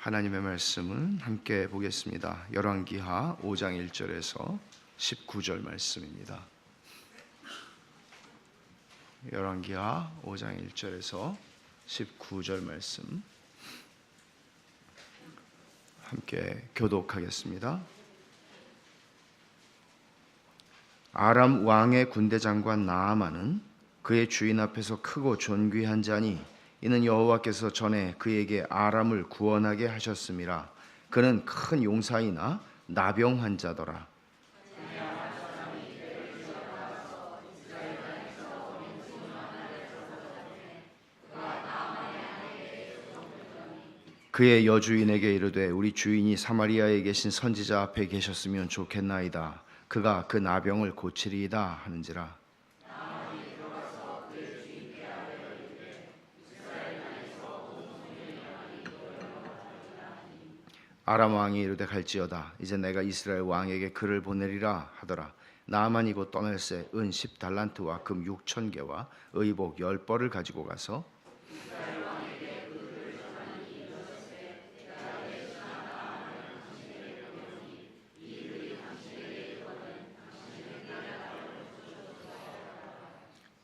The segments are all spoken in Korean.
하나님의 말씀은 함께 보겠습니다. 열왕기하 5장 1절에서 19절 말씀입니다. 열왕기하 5장 1절에서 19절 말씀 함께 교독하겠습니다. 아람 왕의 군대 장관 나아만은 그의 주인 앞에서 크고 존귀한 자니 이는 여호와께서 전에 그에게 아람을 구원하게 하셨음이라. 그는 큰 용사이나 나병 환자더라. 그의 여주인에게 이르되 우리 주인이 사마리아에 계신 선지자 앞에 계셨으면 좋겠나이다. 그가 그 나병을 고치리이다 하는지라. 아람 왕이 이르되 갈지어다. 이제 내가 이스라엘 왕에게 글을 보내리라 하더라. 나아만이 곧 떠날새 은 10달란트와 금 6,000개와 의복 10벌을 가지고 가서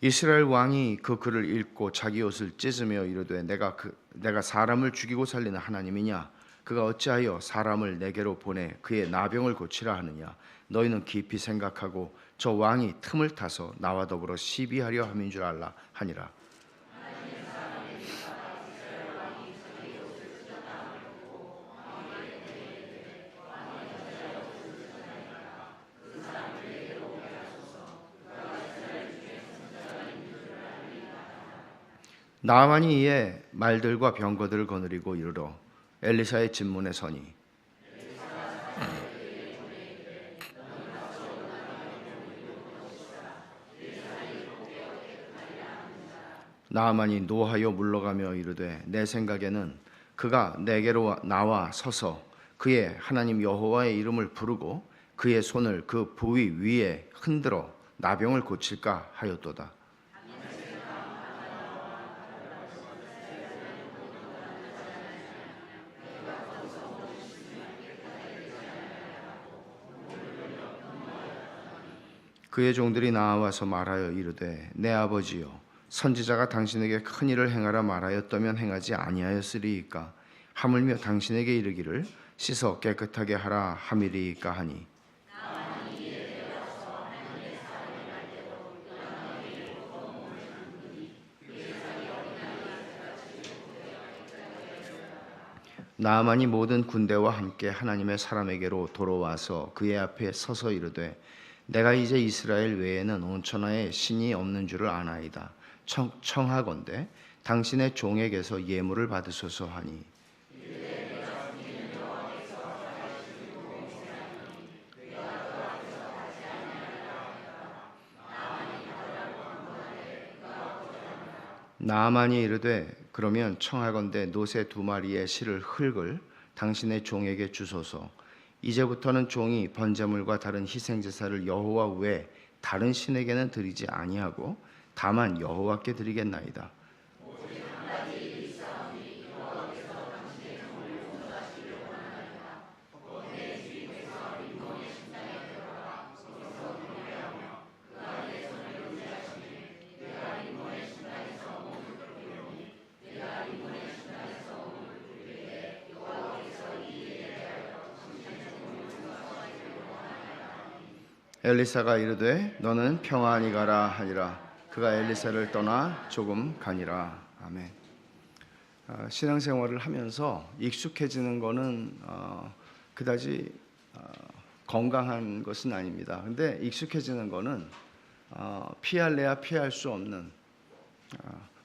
이스라엘 왕이 그 글을 읽고 자기 옷을 찢으며 이르되 내가 사람을 죽이고 살리는 하나님이냐? 그가 어찌하여 사람을 내게로 보내 그의 나병을 고치라 하느냐? 너희는 깊이 생각하고 저 왕이 틈을 타서 나와 더불어 시비하려 함인 줄 알라 하니라. 나아만이 이에 말들과 병거들을 거느리고 이르러 엘리사의 집문에 서니 나아만이 노하여 물러가며 이르되 내 생각에는 그가 내게로 나와 서서 그의 하나님 여호와의 이름을 부르고 그의 손을 그 부위 위에 흔들어 나병을 고칠까 하였도다. 그의 종들이 나와서 말하여 이르되 내 아버지여 선지자가 당신에게 큰 일을 행하라 말하였다면 행하지 아니하였으리이까? 하물며 당신에게 이르기를 씻어 깨끗하게 하라 함이리이까 하니 나아만이 모든 군대와 함께 하나님의 사람에게로 돌아와서 그의 앞에 서서 이르되 내가 이제 이스라엘 외에는 온 천하에 신이 없는 줄을 아나이다. 청하건대 당신의 종에게서 예물을 받으소서 하니 나아만이 이르되 그러면 청하건대 노새 2마리의 실을 흙을 당신의 종에게 주소서. 이제부터는 종이 번제물과 다른 희생제사를 여호와 외 다른 신에게는 드리지 아니하고 다만 여호와께 드리겠나이다. 엘리사가 이르되 너는 평안히 가라 하니라. 그가 엘리사를 떠나 조금 가니라. 아멘. 신앙생활을 하면서 익숙해지는 것은 그다지 건강한 것은 아닙니다. 근데 익숙해지는 것은 피할래야 피할 수 없는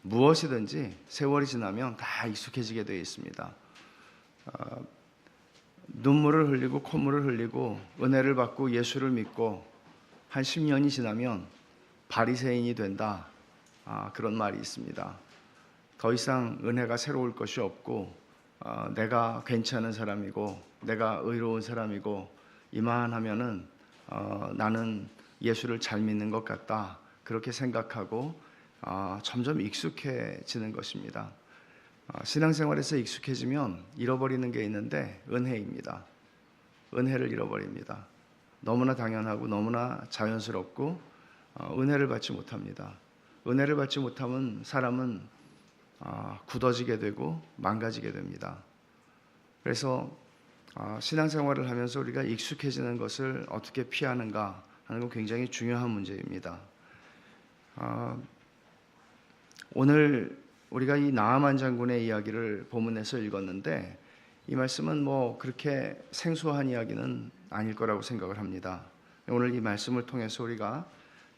무엇이든지 세월이 지나면 다 익숙해지게 되어 있습니다. 눈물을 흘리고 콧물을 흘리고 은혜를 받고 예수를 믿고 한 10년이 지나면 바리새인이 된다. 그런 말이 있습니다. 더 이상 은혜가 새로울 것이 없고 내가 괜찮은 사람이고 내가 의로운 사람이고 이만하면은 나는 예수를 잘 믿는 것 같다. 그렇게 생각하고 점점 익숙해지는 것입니다. 신앙생활에서 익숙해지면 잃어버리는 게 있는데 은혜입니다. 은혜를 잃어버립니다. 너무나 당연하고 너무나 자연스럽고 은혜를 받지 못합니다. 은혜를 받지 못하면 사람은 굳어지게 되고 망가지게 됩니다. 그래서 신앙생활을 하면서 우리가 익숙해지는 것을 어떻게 피하는가 하는 건 굉장히 중요한 문제입니다. 오늘 우리가 이 나아만 장군의 이야기를 본문에서 읽었는데 이 말씀은 뭐 그렇게 생소한 이야기는 아닐 거라고 생각을 합니다. 오늘 이 말씀을 통해서 우리가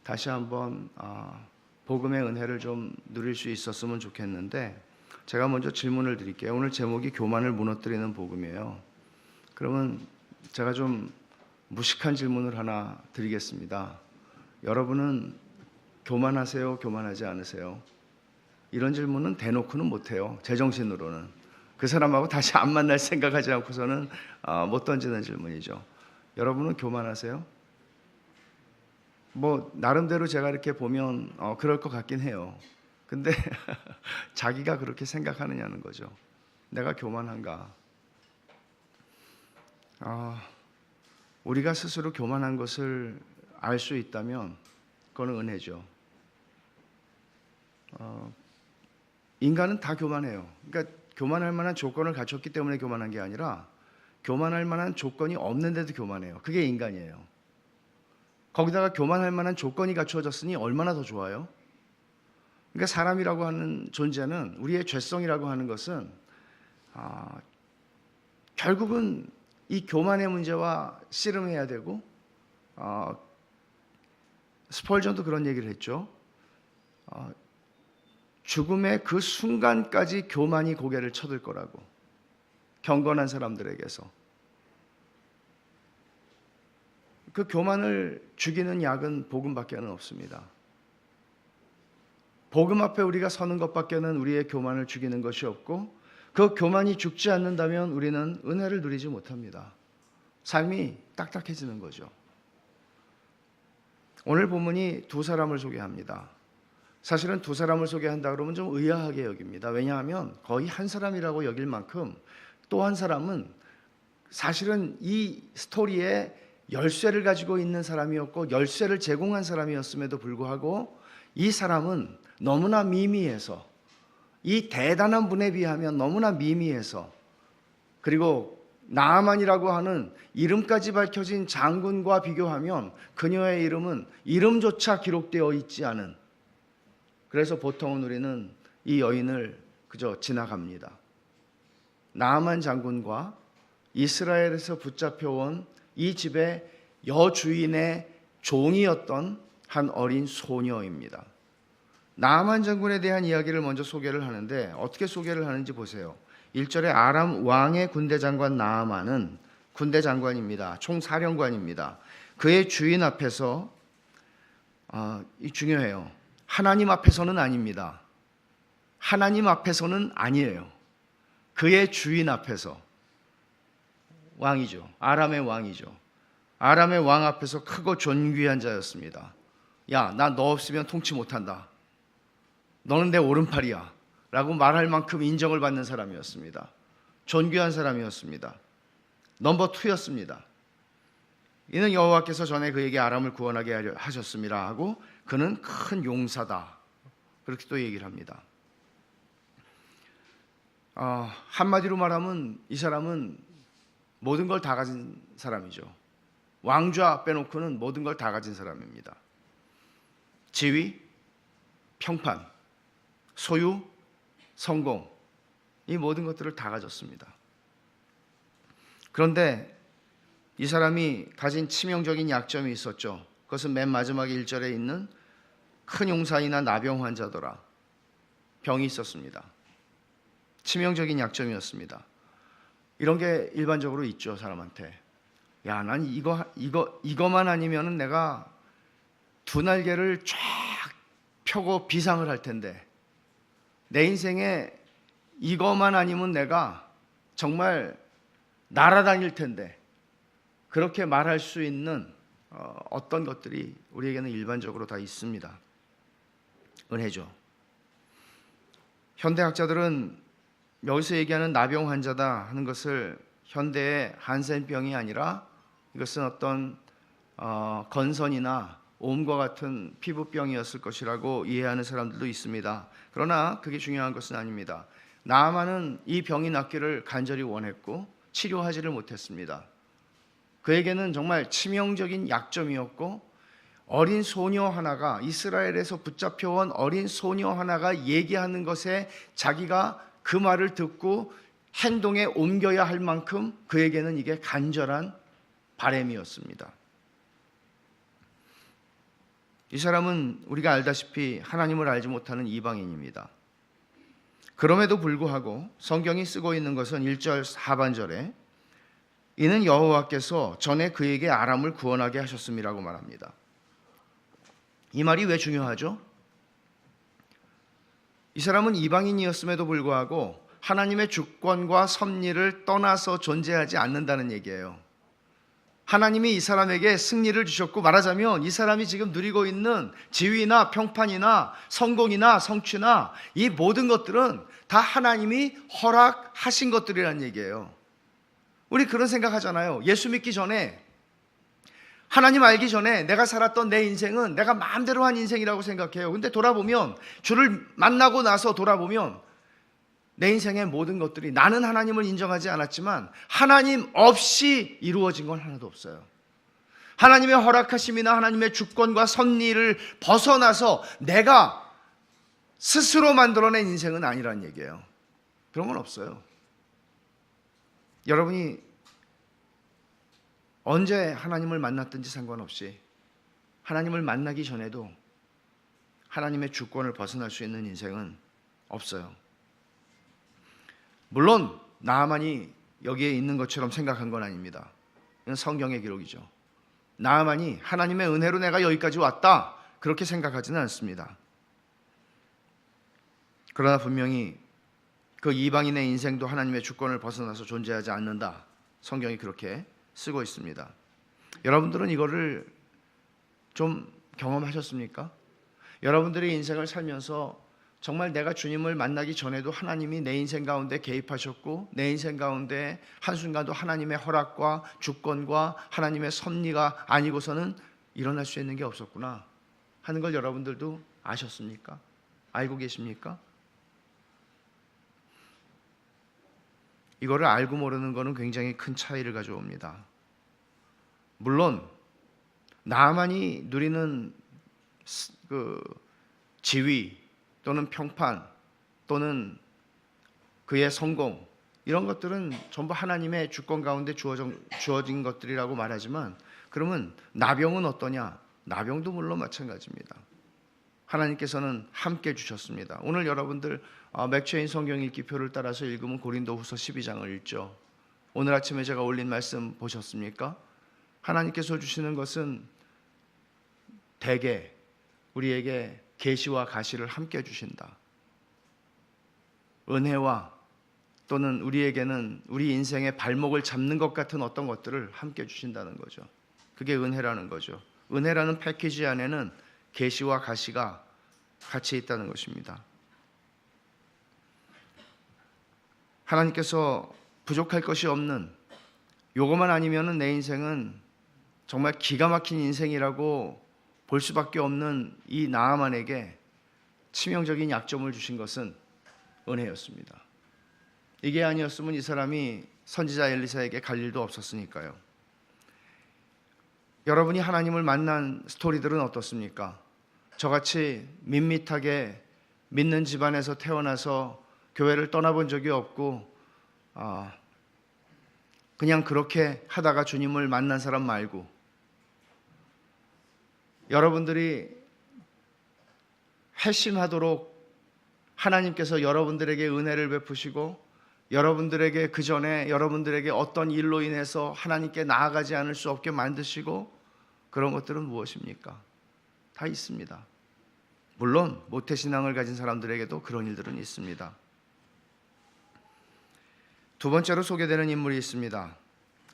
다시 한번 복음의 은혜를 좀 누릴 수 있었으면 좋겠는데, 제가 먼저 질문을 드릴게요. 오늘 제목이 교만을 무너뜨리는 복음이에요. 그러면 제가 좀 무식한 질문을 하나 드리겠습니다. 여러분은 교만하세요? 교만하지 않으세요? 이런 질문은 대놓고는 못해요. 제정신으로는. 그 사람하고 다시 안 만날 생각하지 않고서는 못 던지는 질문이죠. 여러분은 교만하세요? 뭐 나름대로 제가 이렇게 보면 그럴 것 같긴 해요. 근데 자기가 그렇게 생각하느냐는 거죠. 내가 교만한가? 우리가 스스로 교만한 것을 알 수 있다면 그거는 은혜죠. 인간은 다 교만해요. 그러니까 교만할 만한 조건을 갖췄기 때문에 교만한 게 아니라 교만할 만한 조건이 없는데도 교만해요. 그게 인간이에요. 거기다가 교만할 만한 조건이 갖추어졌으니 얼마나 더 좋아요? 그러니까 사람이라고 하는 존재는, 우리의 죄성이라고 하는 것은 결국은 이 교만의 문제와 씨름해야 되고, 스펄전도 그런 얘기를 했죠. 죽음의 그 순간까지 교만이 고개를 쳐들 거라고, 경건한 사람들에게서. 그 교만을 죽이는 약은 복음밖에는 없습니다. 복음 앞에 우리가 서는 것밖에는 우리의 교만을 죽이는 것이 없고, 그 교만이 죽지 않는다면 우리는 은혜를 누리지 못합니다. 삶이 딱딱해지는 거죠. 오늘 본문이 두 사람을 소개합니다. 사실은 두 사람을 소개한다 그러면 좀 의아하게 여깁니다. 왜냐하면 거의 한 사람이라고 여길 만큼 또 한 사람은 사실은 이 스토리에 열쇠를 가지고 있는 사람이었고 열쇠를 제공한 사람이었음에도 불구하고 이 사람은 너무나 미미해서, 이 대단한 분에 비하면 너무나 미미해서, 그리고 나아만이라고 하는 이름까지 밝혀진 장군과 비교하면 그녀의 이름은 이름조차 기록되어 있지 않은, 그래서 보통은 우리는 이 여인을 그저 지나갑니다. 나아만 장군과 이스라엘에서 붙잡혀온 이 집의 여주인의 종이었던 한 어린 소녀입니다. 나아만 장군에 대한 이야기를 먼저 소개를 하는데 어떻게 소개를 하는지 보세요. 1절에 아람 왕의 군대 장관 나아만은 군대 장관입니다. 총사령관입니다. 그의 주인 앞에서, 이 중요해요. 하나님 앞에서는 아닙니다. 하나님 앞에서는 아니에요. 그의 주인 앞에서, 왕이죠. 아람의 왕이죠. 아람의 왕 앞에서 크고 존귀한 자였습니다. 야, 나 너 없으면 통치 못한다. 너는 내 오른팔이야 라고 말할 만큼 인정을 받는 사람이었습니다. 존귀한 사람이었습니다. 넘버 2였습니다. 이는 여호와께서 전에 그에게 아람을 구원하게 하셨습니다 하고 그는 큰 용사다, 그렇게 또 얘기를 합니다. 한마디로 말하면 이 사람은 모든 걸 다 가진 사람이죠. 왕좌 빼놓고는 모든 걸 다 가진 사람입니다. 지위, 평판, 소유, 성공, 이 모든 것들을 다 가졌습니다. 그런데 이 사람이 가진 치명적인 약점이 있었죠. 그것은 맨 마지막 1절에 있는 큰 용사이나 나병 환자더라. 병이 있었습니다. 치명적인 약점이었습니다. 이런 게 일반적으로 있죠, 사람한테. 야, 난 이거만 아니면은 내가 두 날개를 쫙 펴고 비상을 할 텐데, 내 인생에 이거만 아니면 내가 정말 날아다닐 텐데, 그렇게 말할 수 있는 어떤 것들이 우리에게는 일반적으로 다 있습니다. 은혜죠. 현대학자들은 여기서 얘기하는 나병 환자다 하는 것을 현대의 한센병이 아니라 이것은 어떤 건선이나 옴과 같은 피부병이었을 것이라고 이해하는 사람들도 있습니다. 그러나 그게 중요한 것은 아닙니다. 나아만은 이 병이 낫기를 간절히 원했고 치료하지를 못했습니다. 그에게는 정말 치명적인 약점이었고, 어린 소녀 하나가, 이스라엘에서 붙잡혀온 어린 소녀 하나가 얘기하는 것에 자기가 그 말을 듣고 행동에 옮겨야 할 만큼 그에게는 이게 간절한 바람이었습니다. 이 사람은 우리가 알다시피 하나님을 알지 못하는 이방인입니다. 그럼에도 불구하고 성경이 쓰고 있는 것은 1절 하반절에 이는 여호와께서 전에 그에게 아람을 구원하게 하셨음이라고 말합니다. 이 말이 왜 중요하죠? 이 사람은 이방인이었음에도 불구하고 하나님의 주권과 섭리를 떠나서 존재하지 않는다는 얘기예요. 하나님이 이 사람에게 승리를 주셨고, 말하자면 이 사람이 지금 누리고 있는 지위나 평판이나 성공이나 성취나 이 모든 것들은 다 하나님이 허락하신 것들이라는 얘기예요. 우리 그런 생각하잖아요. 예수 믿기 전에, 하나님 알기 전에 내가 살았던 내 인생은 내가 마음대로 한 인생이라고 생각해요. 근데 돌아보면, 주를 만나고 나서 돌아보면 내 인생의 모든 것들이 나는 하나님을 인정하지 않았지만 하나님 없이 이루어진 건 하나도 없어요. 하나님의 허락하심이나 하나님의 주권과 섭리를 벗어나서 내가 스스로 만들어낸 인생은 아니라는 얘기예요. 그런 건 없어요. 여러분이 언제 하나님을 만났든지 상관없이 하나님을 만나기 전에도 하나님의 주권을 벗어날 수 있는 인생은 없어요. 물론 나아만이 여기에 있는 것처럼 생각한 건 아닙니다. 이건 성경의 기록이죠. 나아만이 하나님의 은혜로 내가 여기까지 왔다, 그렇게 생각하지는 않습니다. 그러나 분명히 그 이방인의 인생도 하나님의 주권을 벗어나서 존재하지 않는다, 성경이 그렇게 쓰고 있습니다. 여러분들은 이거를 좀 경험하셨습니까? 여러분들의 인생을 살면서 정말 내가 주님을 만나기 전에도 하나님이 내 인생 가운데 개입하셨고, 내 인생 가운데 한순간도 하나님의 허락과 주권과 하나님의 섭리가 아니고서는 일어날 수 있는 게 없었구나 하는 걸 여러분들도 아셨습니까? 알고 계십니까? 이거를 알고 모르는 것은 굉장히 큰 차이를 가져옵니다. 물론 나아만이 누리는 그 지위 또는 평판 또는 그의 성공, 이런 것들은 전부 하나님의 주권 가운데 주어진 것들이라고 말하지만, 그러면 나병은 어떠냐? 나병도 물론 마찬가지입니다. 하나님께서는 함께 주셨습니다. 오늘 여러분들 맥체인 성경 읽기표를 따라서 읽으면 고린도후서 12장을 읽죠. 오늘 아침에 제가 올린 말씀 보셨습니까? 하나님께서 주시는 것은 대개 우리에게 계시와 가시를 함께 주신다. 은혜와 또는 우리에게는 우리 인생의 발목을 잡는 것 같은 어떤 것들을 함께 주신다는 거죠. 그게 은혜라는 거죠. 은혜라는 패키지 안에는 계시와 가시가 같이 있다는 것입니다. 하나님께서 부족할 것이 없는, 요것만 아니면 내 인생은 정말 기가 막힌 인생이라고 볼 수밖에 없는 이 나아만에게 치명적인 약점을 주신 것은 은혜였습니다. 이게 아니었으면 이 사람이 선지자 엘리사에게 갈 일도 없었으니까요. 여러분이 하나님을 만난 스토리들은 어떻습니까? 저같이 밋밋하게 믿는 집안에서 태어나서 교회를 떠나본 적이 없고 그냥 그렇게 하다가 주님을 만난 사람 말고, 여러분들이 회심하도록 하나님께서 여러분들에게 은혜를 베푸시고, 여러분들에게 그 전에 여러분들에게 어떤 일로 인해서 하나님께 나아가지 않을 수 없게 만드시고, 그런 것들은 무엇입니까? 다 있습니다. 물론 모태신앙을 가진 사람들에게도 그런 일들은 있습니다. 두 번째로 소개되는 인물이 있습니다.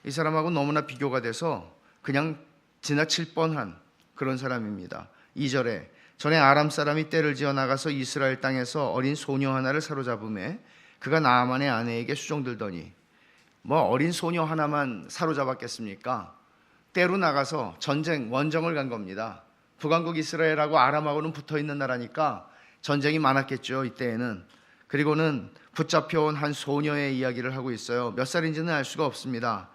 이 사람하고 너무나 비교가 돼서 그냥 지나칠 뻔한 그런 사람입니다. 2절에 전에 아람 사람이 떼를 지어 나가서 이스라엘 땅에서 어린 소녀 하나를 사로잡음에 그가 나아만의 아내에게 수종들더니 뭐 어린 소녀 하나만 사로잡았겠습니까? 때로 나가서 전쟁 원정을 간 겁니다. 북왕국 이스라엘하고 아람하고는 붙어있는 나라니까 전쟁이 많았겠죠, 이때에는. 그리고는 붙잡혀온 한 소녀의 이야기를 하고 있어요. 몇 살인지는 알 수가 없습니다.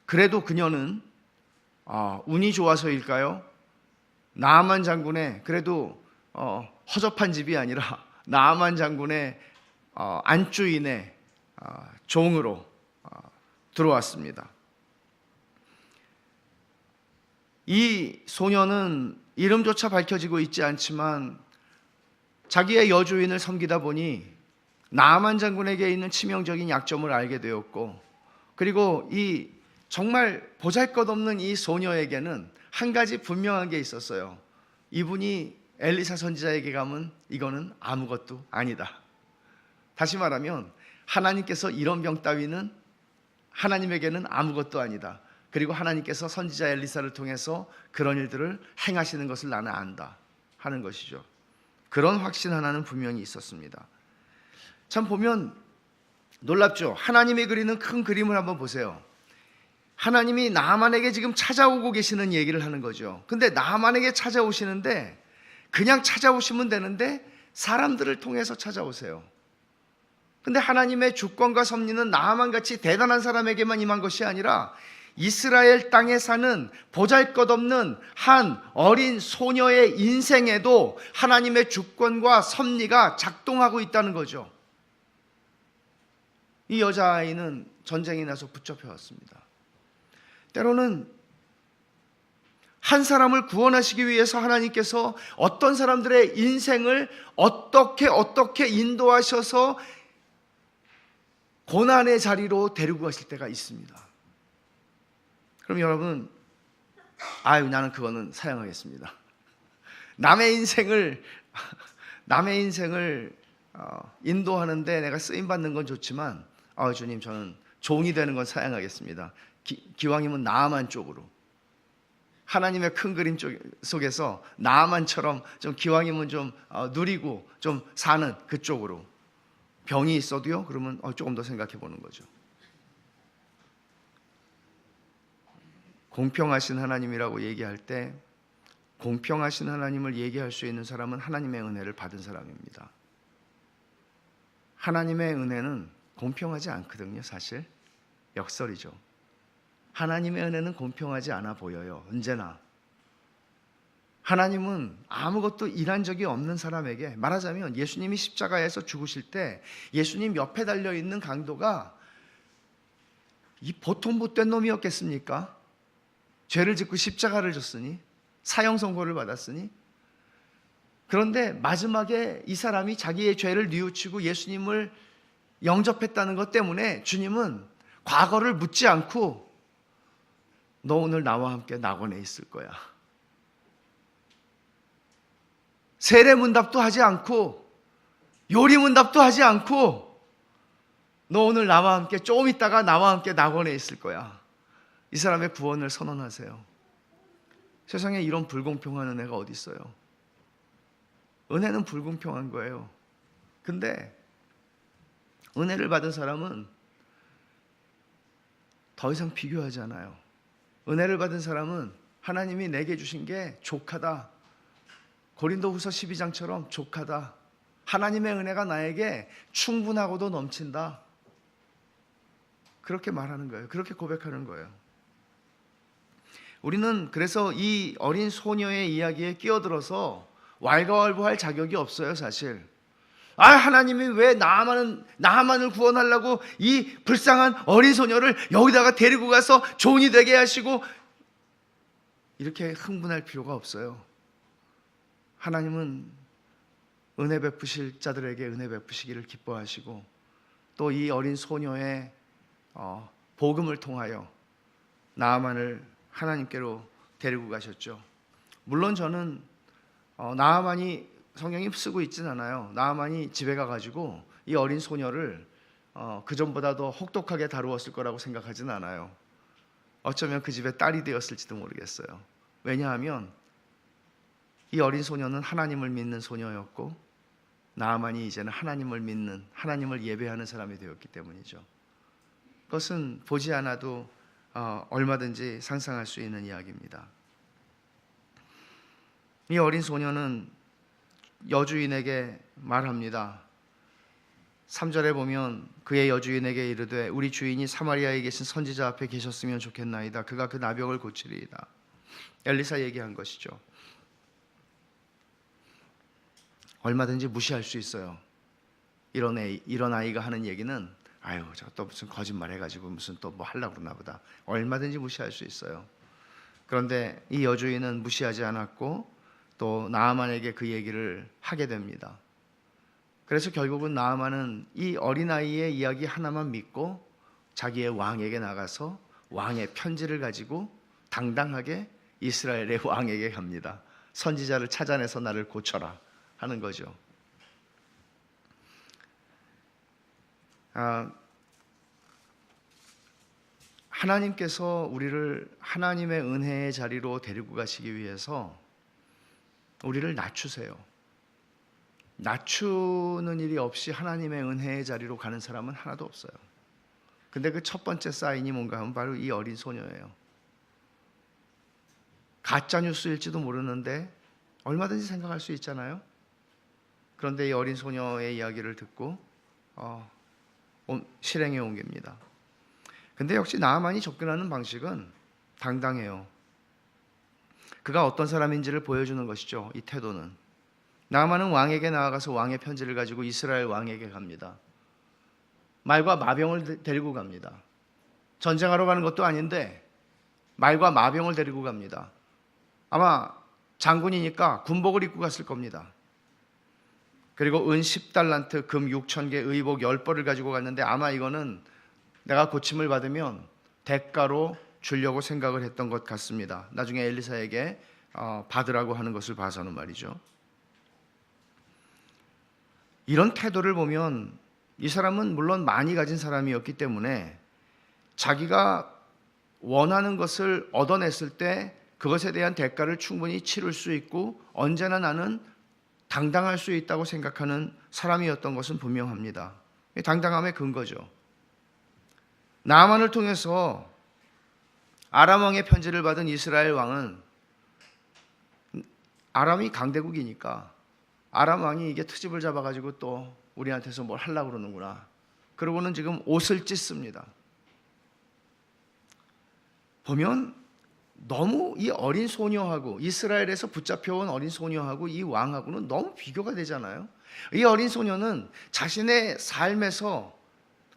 그래도 그녀는 운이 좋아서일까요? 나아만 장군의 그래도 허접한 집이 아니라 나아만 장군의 안주인의 종으로 들어왔습니다. 이 소녀는 이름조차 밝혀지고 있지 않지만 자기의 여주인을 섬기다 보니 나아만 장군에게 있는 치명적인 약점을 알게 되었고, 그리고 이 정말 보잘것없는 이 소녀에게는 한 가지 분명한 게 있었어요. 이분이 엘리사 선지자에게 가면 이거는 아무것도 아니다. 다시 말하면 하나님께서 이런 병 따위는 하나님에게는 아무것도 아니다. 그리고 하나님께서 선지자 엘리사를 통해서 그런 일들을 행하시는 것을 나는 안다 하는 것이죠. 그런 확신 하나는 분명히 있었습니다. 참 보면 놀랍죠. 하나님이 그리는 큰 그림을 한번 보세요. 하나님이 나아만에게 지금 찾아오고 계시는 얘기를 하는 거죠. 근데 나아만에게 찾아오시는데 그냥 찾아오시면 되는데 사람들을 통해서 찾아오세요. 근데 하나님의 주권과 섭리는 나아만같이 대단한 사람에게만 임한 것이 아니라 이스라엘 땅에 사는 보잘것없는 한 어린 소녀의 인생에도 하나님의 주권과 섭리가 작동하고 있다는 거죠. 이 여자아이는 전쟁이 나서 붙잡혀 왔습니다. 때로는 한 사람을 구원하시기 위해서 하나님께서 어떤 사람들의 인생을 어떻게 인도하셔서 고난의 자리로 데리고 가실 때가 있습니다. 그럼 여러분, 나는 그거는 사양하겠습니다. 남의 인생을 인도하는데 내가 쓰임 받는 건 좋지만, 주님, 저는 종이 되는 건 사양하겠습니다. 기왕이면 나아만 쪽으로, 하나님의 큰 그림 속에서 나아만처럼 좀 기왕이면 좀 누리고 좀 사는 그쪽으로. 병이 있어도요, 그러면 조금 더 생각해 보는 거죠. 공평하신 하나님이라고 얘기할 때 공평하신 하나님을 얘기할 수 있는 사람은 하나님의 은혜를 받은 사람입니다. 하나님의 은혜는 공평하지 않거든요. 사실 역설이죠. 하나님의 은혜는 공평하지 않아 보여요. 언제나 하나님은 아무것도 일한 적이 없는 사람에게, 말하자면 예수님이 십자가에서 죽으실 때 예수님 옆에 달려있는 강도가 이 보통 못된 놈이었겠습니까? 죄를 짓고 십자가를 졌으니, 사형 선고를 받았으니. 그런데 마지막에 이 사람이 자기의 죄를 뉘우치고 예수님을 영접했다는 것 때문에 주님은 과거를 묻지 않고 너 오늘 나와 함께 낙원에 있을 거야. 세례문답도 하지 않고 요리문답도 하지 않고 너 오늘 나와 함께 조금 있다가 나와 함께 낙원에 있을 거야. 이 사람의 구원을 선언하세요. 세상에 이런 불공평한 은혜가 어디 있어요? 은혜는 불공평한 거예요. 근데 은혜를 받은 사람은 더 이상 비교하지 않아요. 은혜를 받은 사람은 하나님이 내게 주신 게 족하다. 고린도후서 12장처럼 족하다. 하나님의 은혜가 나에게 충분하고도 넘친다. 그렇게 말하는 거예요. 그렇게 고백하는 거예요. 우리는 그래서 이 어린 소녀의 이야기에 끼어들어서 왈가왈부할 자격이 없어요, 사실. 하나님이 왜 나만을 구원하려고 이 불쌍한 어린 소녀를 여기다가 데리고 가서 종이 되게 하시고, 이렇게 흥분할 필요가 없어요. 하나님은 은혜 베푸실 자들에게 은혜 베푸시기를 기뻐하시고, 또 이 어린 소녀의 복음을 통하여 나아만을 하나님께로 데리고 가셨죠. 물론 저는 나아만이, 성경이 쓰고 있진 않아요. 나아만이 집에 가가지고 이 어린 소녀를 그전보다 더 혹독하게 다루었을 거라고 생각하진 않아요. 어쩌면 그 집의 딸이 되었을지도 모르겠어요. 왜냐하면 이 어린 소녀는 하나님을 믿는 소녀였고 나아만이 이제는 하나님을 믿는, 하나님을 예배하는 사람이 되었기 때문이죠. 그것은 보지 않아도 얼마든지 상상할 수 있는 이야기입니다. 이 어린 소녀는 여주인에게 말합니다. 3절에 보면 그의 여주인에게 이르되 우리 주인이 사마리아에 계신 선지자 앞에 계셨으면 좋겠나이다. 그가 그 나병을 고치리이다. 엘리사 얘기한 것이죠. 얼마든지 무시할 수 있어요. 이런 아이가 하는 얘기는 아유 저 또 무슨 거짓말 해가지고 무슨 또 뭐 하려고 그러나 보다. 얼마든지 무시할 수 있어요. 그런데 이 여주인은 무시하지 않았고 또 나아만에게 그 얘기를 하게 됩니다. 그래서 결국은 나아만은 이 어린아이의 이야기 하나만 믿고 자기의 왕에게 나가서 왕의 편지를 가지고 당당하게 이스라엘의 왕에게 갑니다. 선지자를 찾아내서 나를 고쳐라 하는 거죠. 하나님께서 우리를 하나님의 은혜의 자리로 데리고 가시기 위해서 우리를 낮추세요. 낮추는 일이 없이 하나님의 은혜의 자리로 가는 사람은 하나도 없어요. 근데 그 첫 번째 사인이 뭔가 하면 바로 이 어린 소녀예요. 가짜 뉴스일지도 모르는데 얼마든지 생각할 수 있잖아요. 그런데 이 어린 소녀의 이야기를 듣고 실행에 옮깁니다. 근데 역시 나아만이 접근하는 방식은 당당해요. 그가 어떤 사람인지를 보여주는 것이죠. 이 태도는. 나아만은 왕에게 나아가서 왕의 편지를 가지고 이스라엘 왕에게 갑니다. 말과 마병을 데리고 갑니다. 전쟁하러 가는 것도 아닌데 말과 마병을 데리고 갑니다. 아마 장군이니까 군복을 입고 갔을 겁니다. 그리고 은 10달란트, 금 6,000개, 의복 10벌을 가지고 갔는데 아마 이거는 내가 고침을 받으면 대가로 주려고 생각을 했던 것 같습니다. 나중에 엘리사에게 받으라고 하는 것을 봐서는 말이죠. 이런 태도를 보면 이 사람은 물론 많이 가진 사람이었기 때문에 자기가 원하는 것을 얻어냈을 때 그것에 대한 대가를 충분히 치를 수 있고 언제나 나는 당당할 수 있다고 생각하는 사람이었던 것은 분명합니다. 당당함의 근거죠. 나아만을 통해서 아람 왕의 편지를 받은 이스라엘 왕은 아람이 강대국이니까 아람 왕이 이게 트집을 잡아가지고 또 우리한테서 뭘 하려고 그러는구나. 그러고는 지금 옷을 찢습니다. 보면 너무 이 어린 소녀하고 이스라엘에서 붙잡혀온 어린 소녀하고 이 왕하고는 너무 비교가 되잖아요. 이 어린 소녀는 자신의 삶에서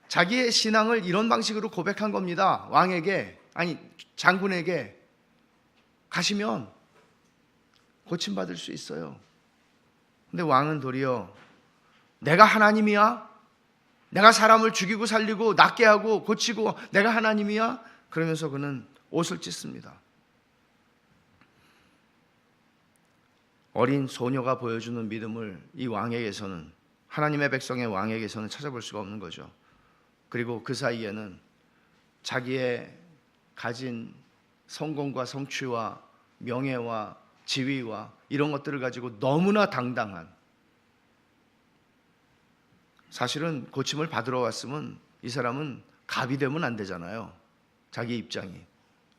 자기의 신앙을 이런 방식으로 고백한 겁니다. 왕에게, 아니 장군에게 가시면 고침받을 수 있어요. 근데 왕은 도리어 내가 하나님이야? 내가 사람을 죽이고 살리고 낫게 하고 고치고 내가 하나님이야? 그러면서 그는 옷을 찢습니다. 어린 소녀가 보여주는 믿음을 이 왕에게서는, 하나님의 백성의 왕에게서는 찾아볼 수가 없는 거죠. 그리고 그 사이에는 자기의 가진 성공과 성취와 명예와 지위와 이런 것들을 가지고 너무나 당당한, 사실은 고침을 받으러 왔으면 이 사람은 갑이 되면 안 되잖아요. 자기 입장이.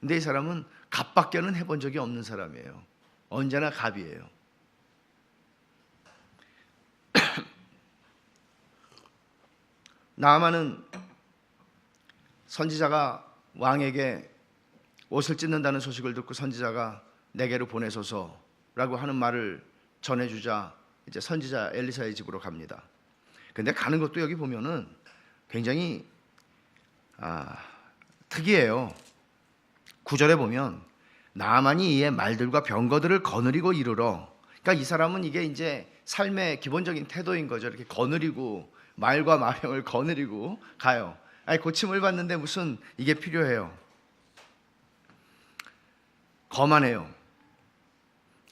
근데 이 사람은 갑밖에는 해본 적이 없는 사람이에요. 언제나 갑이에요. 나아만은 선지자가 왕에게 옷을 찢는다는 소식을 듣고 선지자가 내게로 보내소서라고 하는 말을 전해주자 이제 선지자 엘리사의 집으로 갑니다. 근데 가는 것도 여기 보면은 굉장히 특이해요. 9절에 보면 나아만이 이에 말들과 병거들을 거느리고 이르러, 그러니까 이 사람은 이게 이제 삶의 기본적인 태도인 거죠. 이렇게 거느리고 말과 마병을 거느리고 가요. 아니 고침을 받는데 무슨 이게 필요해요. 거만해요.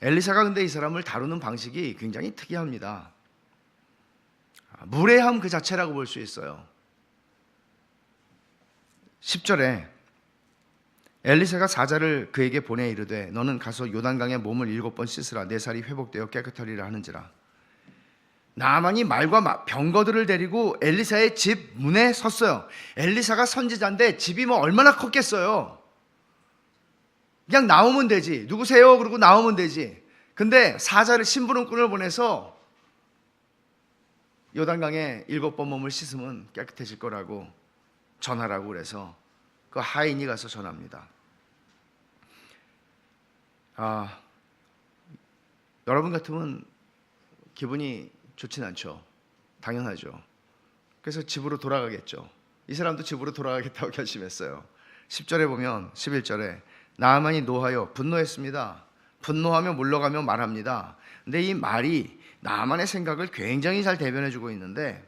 엘리사가 근데 이 사람을 다루는 방식이 굉장히 특이합니다. 무례함 그 자체라고 볼 수 있어요. 10절에 엘리사가 사자를 그에게 보내 이르되 너는 가서 요단강에 몸을 7번 씻으라. 내 살이 회복되어 깨끗하리라 하는지라. 나아만이 말과 병거들을 데리고 엘리사의 집 문에 섰어요. 엘리사가 선지자인데 집이 뭐 얼마나 컸겠어요. 그냥 나오면 되지. 누구세요? 그러고 나오면 되지. 근데 사자를 심부름꾼을 보내서 요단강에 7번 몸을 씻으면 깨끗해질 거라고 전하라고 그래서 그 하인이 가서 전합니다. 여러분 같으면 기분이 좋진 않죠. 당연하죠. 그래서 집으로 돌아가겠죠. 이 사람도 집으로 돌아가겠다고 결심했어요. 10절에 보면 11절에 나아만이 노하여 분노했습니다. 분노하며 물러가며 말합니다. 근데 이 말이 나아만의 생각을 굉장히 잘 대변해주고 있는데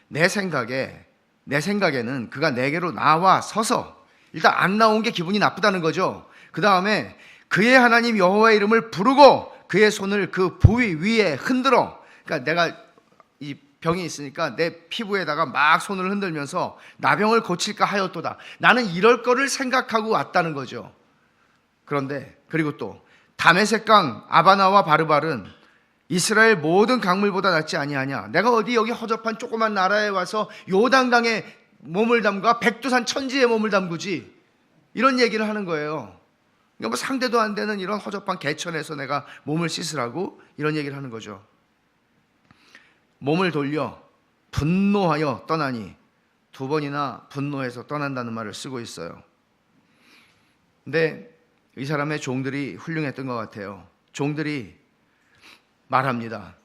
내 생각에는 그가 내게로 나와 서서 일단 안 나온 게 기분이 나쁘다는 거죠. 그 다음에 그의 하나님 여호와의 이름을 부르고 그의 손을 그 부위 위에 흔들어, 그러니까 내가 이 병이 있으니까 내 피부에다가 막 손을 흔들면서 나병을 고칠까 하였도다. 나는 이럴 거를 생각하고 왔다는 거죠. 그런데 그리고 또 다메섹강 아바나와 바르발은 이스라엘 모든 강물보다 낫지 아니하냐. 내가 어디 여기 허접한 조그만 나라에 와서 요단강에 몸을 담가 백두산 천지에 몸을 담그지, 이런 얘기를 하는 거예요. 그러니까 뭐 상대도 안 되는 이런 허접한 개천에서 내가 몸을 씻으라고, 이런 얘기를 하는 거죠. 몸을 돌려 분노하여 떠나니, 2번이나 분노해서 떠난다는 말을 쓰고 있어요. 근데 이 사람의 종들이 훌륭했던 것 같아요. 종들이 말합니다.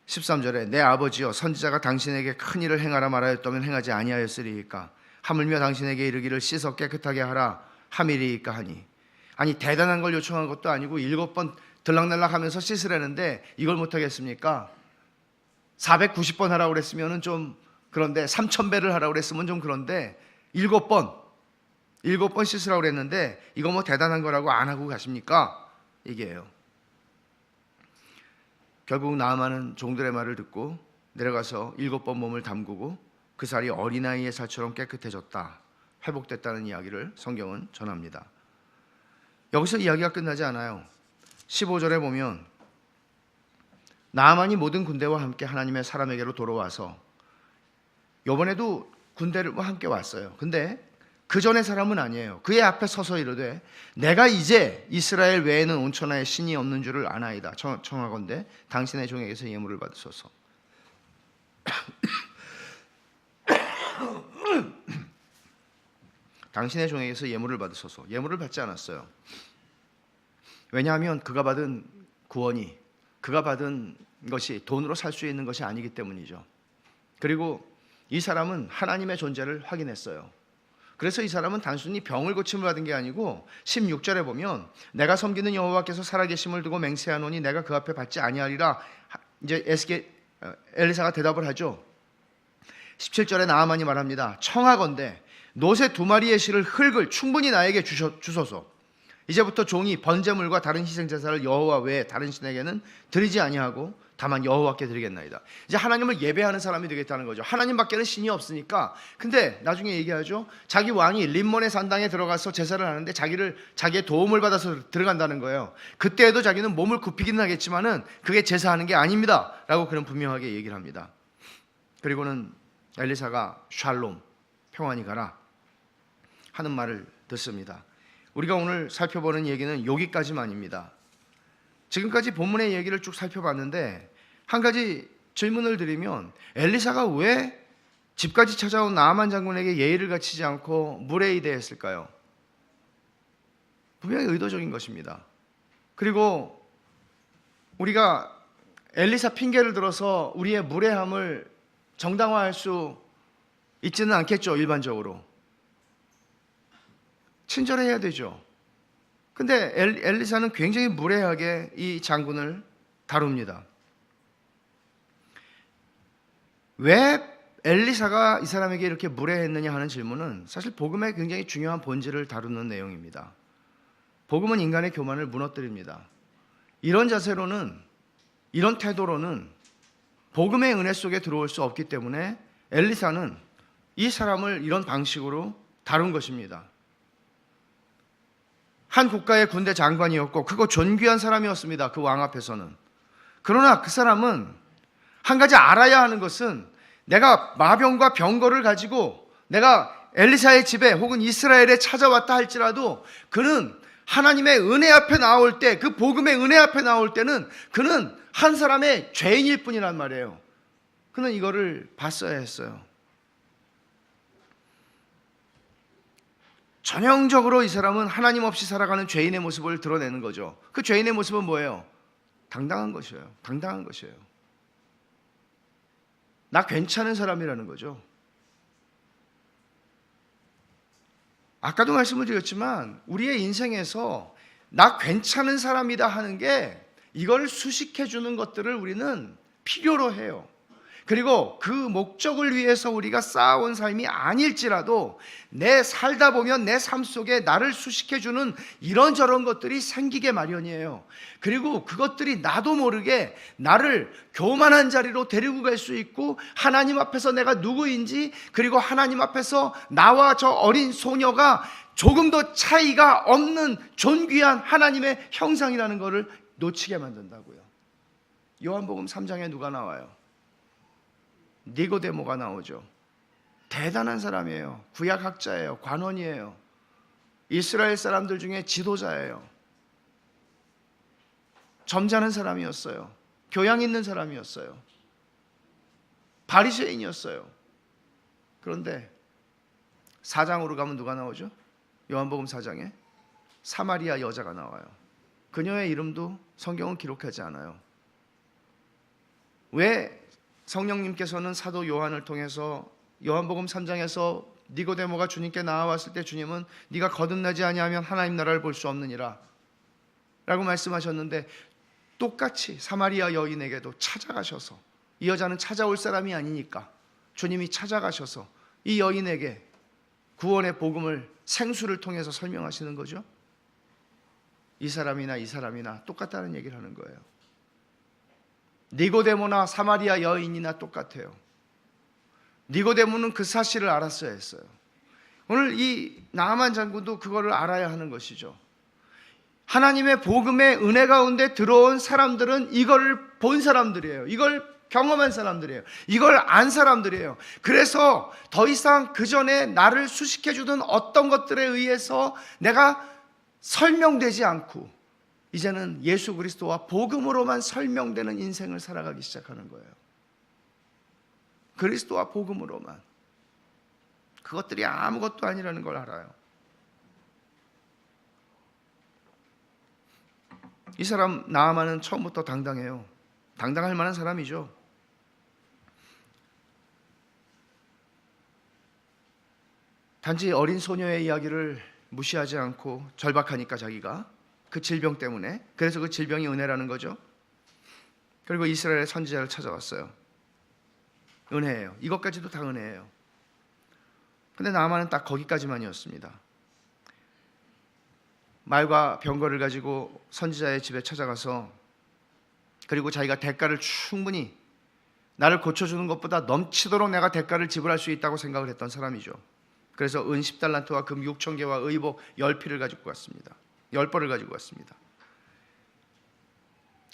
13절에 내 아버지여, 선지자가 당신에게 큰 일을 행하라 말하였다면 행하지 아니하였으리이까. 하물며 당신에게 이르기를 씻어 깨끗하게 하라 함이리이까 하니. 아니, 대단한 걸 요청한 것도 아니고 7번 들락날락 하면서 씻으라는데 이걸 못하겠습니까? 490번 하라고 그랬으면 좀 그런데, 3000배를 하라고 그랬으면 좀 그런데 7번 씻으라고 그랬는데 이거 뭐 대단한 거라고 안 하고 가십니까? 얘기해요. 결국 나아만은 종들의 말을 듣고 내려가서 7번 몸을 담그고 그 살이 어린아이의 살처럼 깨끗해졌다, 회복됐다는 이야기를 성경은 전합니다. 여기서 이야기가 끝나지 않아요. 15절에 보면 나아만이 모든 군대와 함께 하나님의 사람에게로 돌아와서, 이번에도 군대와 함께 왔어요. 근데 그 전의 사람은 아니에요. 그의 앞에 서서 이르되 내가 이제 이스라엘 외에는 온천하에 신이 없는 줄을 아나이다. 청하건대 당신의 종에게서 예물을 받으소서. 당신의 종에게서 예물을 받으소서. 예물을 받지 않았어요. 왜냐하면 그가 받은 구원이, 그가 받은 것이 돈으로 살 수 있는 것이 아니기 때문이죠. 그리고 이 사람은 하나님의 존재를 확인했어요. 그래서 이 사람은 단순히 병을 고침을 받은 게 아니고 16절에 보면 내가 섬기는 여호와께서 살아계심을 두고 맹세하노니 내가 그 앞에 받지 아니하리라. 이제 엘리사가 대답을 하죠. 17절에 나아만이 말합니다. 청하건대 노새 2마리의 실을 흙을 충분히 나에게 주소서. 이제부터 종이 번제물과 다른 희생제사를 여호와 외에 다른 신에게는 드리지 아니하고 다만 여호와께 드리겠나이다. 이제 하나님을 예배하는 사람이 되겠다는 거죠. 하나님밖에는 신이 없으니까. 근데 나중에 얘기하죠. 자기 왕이 림몬의 산당에 들어가서 제사를 하는데 자기의 도움을 받아서 들어간다는 거예요. 그때에도 자기는 몸을 굽히기는 하겠지만은 그게 제사하는 게 아닙니다 라고 그는 분명하게 얘기를 합니다. 그리고는 엘리사가 샬롬, 평안히 가라 하는 말을 듣습니다. 우리가 오늘 살펴보는 얘기는 여기까지만입니다. 지금까지 본문의 얘기를 쭉 살펴봤는데 한 가지 질문을 드리면, 엘리사가 왜 집까지 찾아온 나아만 장군에게 예의를 갖추지 않고 물에 의대했을까요? 분명히 의도적인 것입니다. 그리고 우리가 엘리사 핑계를 들어서 우리의 무례함을 정당화할 수 있지는 않겠죠. 일반적으로 친절해야 되죠. 근데 엘리사는 굉장히 무례하게 이 장군을 다룹니다. 왜 엘리사가 이 사람에게 이렇게 무례했느냐 하는 질문은 사실 복음의 굉장히 중요한 본질을 다루는 내용입니다. 복음은 인간의 교만을 무너뜨립니다. 이런 자세로는, 이런 태도로는 복음의 은혜 속에 들어올 수 없기 때문에 엘리사는 이 사람을 이런 방식으로 다룬 것입니다. 한 국가의 군대 장관이었고 크고 존귀한 사람이었습니다. 그 왕 앞에서는. 그러나 그 사람은 한 가지 알아야 하는 것은 내가 마병과 병거를 가지고 내가 엘리사의 집에 혹은 이스라엘에 찾아왔다 할지라도 그는 하나님의 은혜 앞에 나올 때, 그 복음의 은혜 앞에 나올 때는 그는 한 사람의 죄인일 뿐이란 말이에요. 그는 이거를 봤어야 했어요. 전형적으로 이 사람은 하나님 없이 살아가는 죄인의 모습을 드러내는 거죠. 그 죄인의 모습은 뭐예요? 당당한 것이에요. 당당한 것이에요. 나 괜찮은 사람이라는 거죠. 아까도 말씀을 드렸지만 우리의 인생에서 나 괜찮은 사람이다 하는 게 이걸 수식해 주는 것들을 우리는 필요로 해요. 그리고 그 목적을 위해서 우리가 쌓아온 삶이 아닐지라도 내 살다 보면 내 삶 속에 나를 수식해 주는 이런저런 것들이 생기게 마련이에요. 그리고 그것들이 나도 모르게 나를 교만한 자리로 데리고 갈 수 있고, 하나님 앞에서 내가 누구인지, 그리고 하나님 앞에서 나와 저 어린 소녀가 조금도 차이가 없는 존귀한 하나님의 형상이라는 것을 놓치게 만든다고요. 요한복음 3장에 누가 나와요? 니고데모가 나오죠. 대단한 사람이에요. 구약학자예요. 관원이에요. 이스라엘 사람들 중에 지도자예요. 점잖은 사람이었어요. 교양 있는 사람이었어요. 바리새인이었어요. 그런데 4장으로 가면 누가 나오죠? 요한복음 4장에 사마리아 여자가 나와요. 그녀의 이름도 성경은 기록하지 않아요. 왜 성령님께서는 사도 요한을 통해서 요한복음 3장에서 니고데모가 주님께 나와왔을 때 주님은 네가 거듭나지 아니하면 하나님 나라를 볼 수 없느니라 라고 말씀하셨는데, 똑같이 사마리아 여인에게도 찾아가셔서, 이 여자는 찾아올 사람이 아니니까 주님이 찾아가셔서 이 여인에게 구원의 복음을 생수를 통해서 설명하시는 거죠. 이 사람이나 똑같다는 얘기를 하는 거예요. 니고데모나 사마리아 여인이나 똑같아요. 니고데모는 그 사실을 알았어야 했어요. 오늘 이 나아만 장군도 그거를 알아야 하는 것이죠. 하나님의 복음의 은혜 가운데 들어온 사람들은 이걸 본 사람들이에요. 이걸 경험한 사람들이에요. 이걸 안 사람들이에요. 그래서 더 이상 그 전에 나를 수식해 주던 어떤 것들에 의해서 내가 설명되지 않고 이제는 예수 그리스도와 복음으로만 설명되는 인생을 살아가기 시작하는 거예요. 그리스도와 복음으로만. 그것들이 아무것도 아니라는 걸 알아요. 이 사람 나아만은 처음부터 당당해요. 당당할 만한 사람이죠. 단지 어린 소녀의 이야기를 무시하지 않고, 절박하니까 자기가 그 질병 때문에, 그래서 그 질병이 은혜라는 거죠. 그리고 이스라엘의 선지자를 찾아왔어요. 은혜예요. 이것까지도 다 은혜예요. 근데 나아만은 딱 거기까지만이었습니다. 말과 병거를 가지고 선지자의 집에 찾아가서, 그리고 자기가 대가를 충분히 나를 고쳐주는 것보다 넘치도록 내가 대가를 지불할 수 있다고 생각을 했던 사람이죠. 그래서 은 10달란트와 금 6,000개와 의복 10피를 가지고 갔습니다. 10벌을 가지고 갔습니다.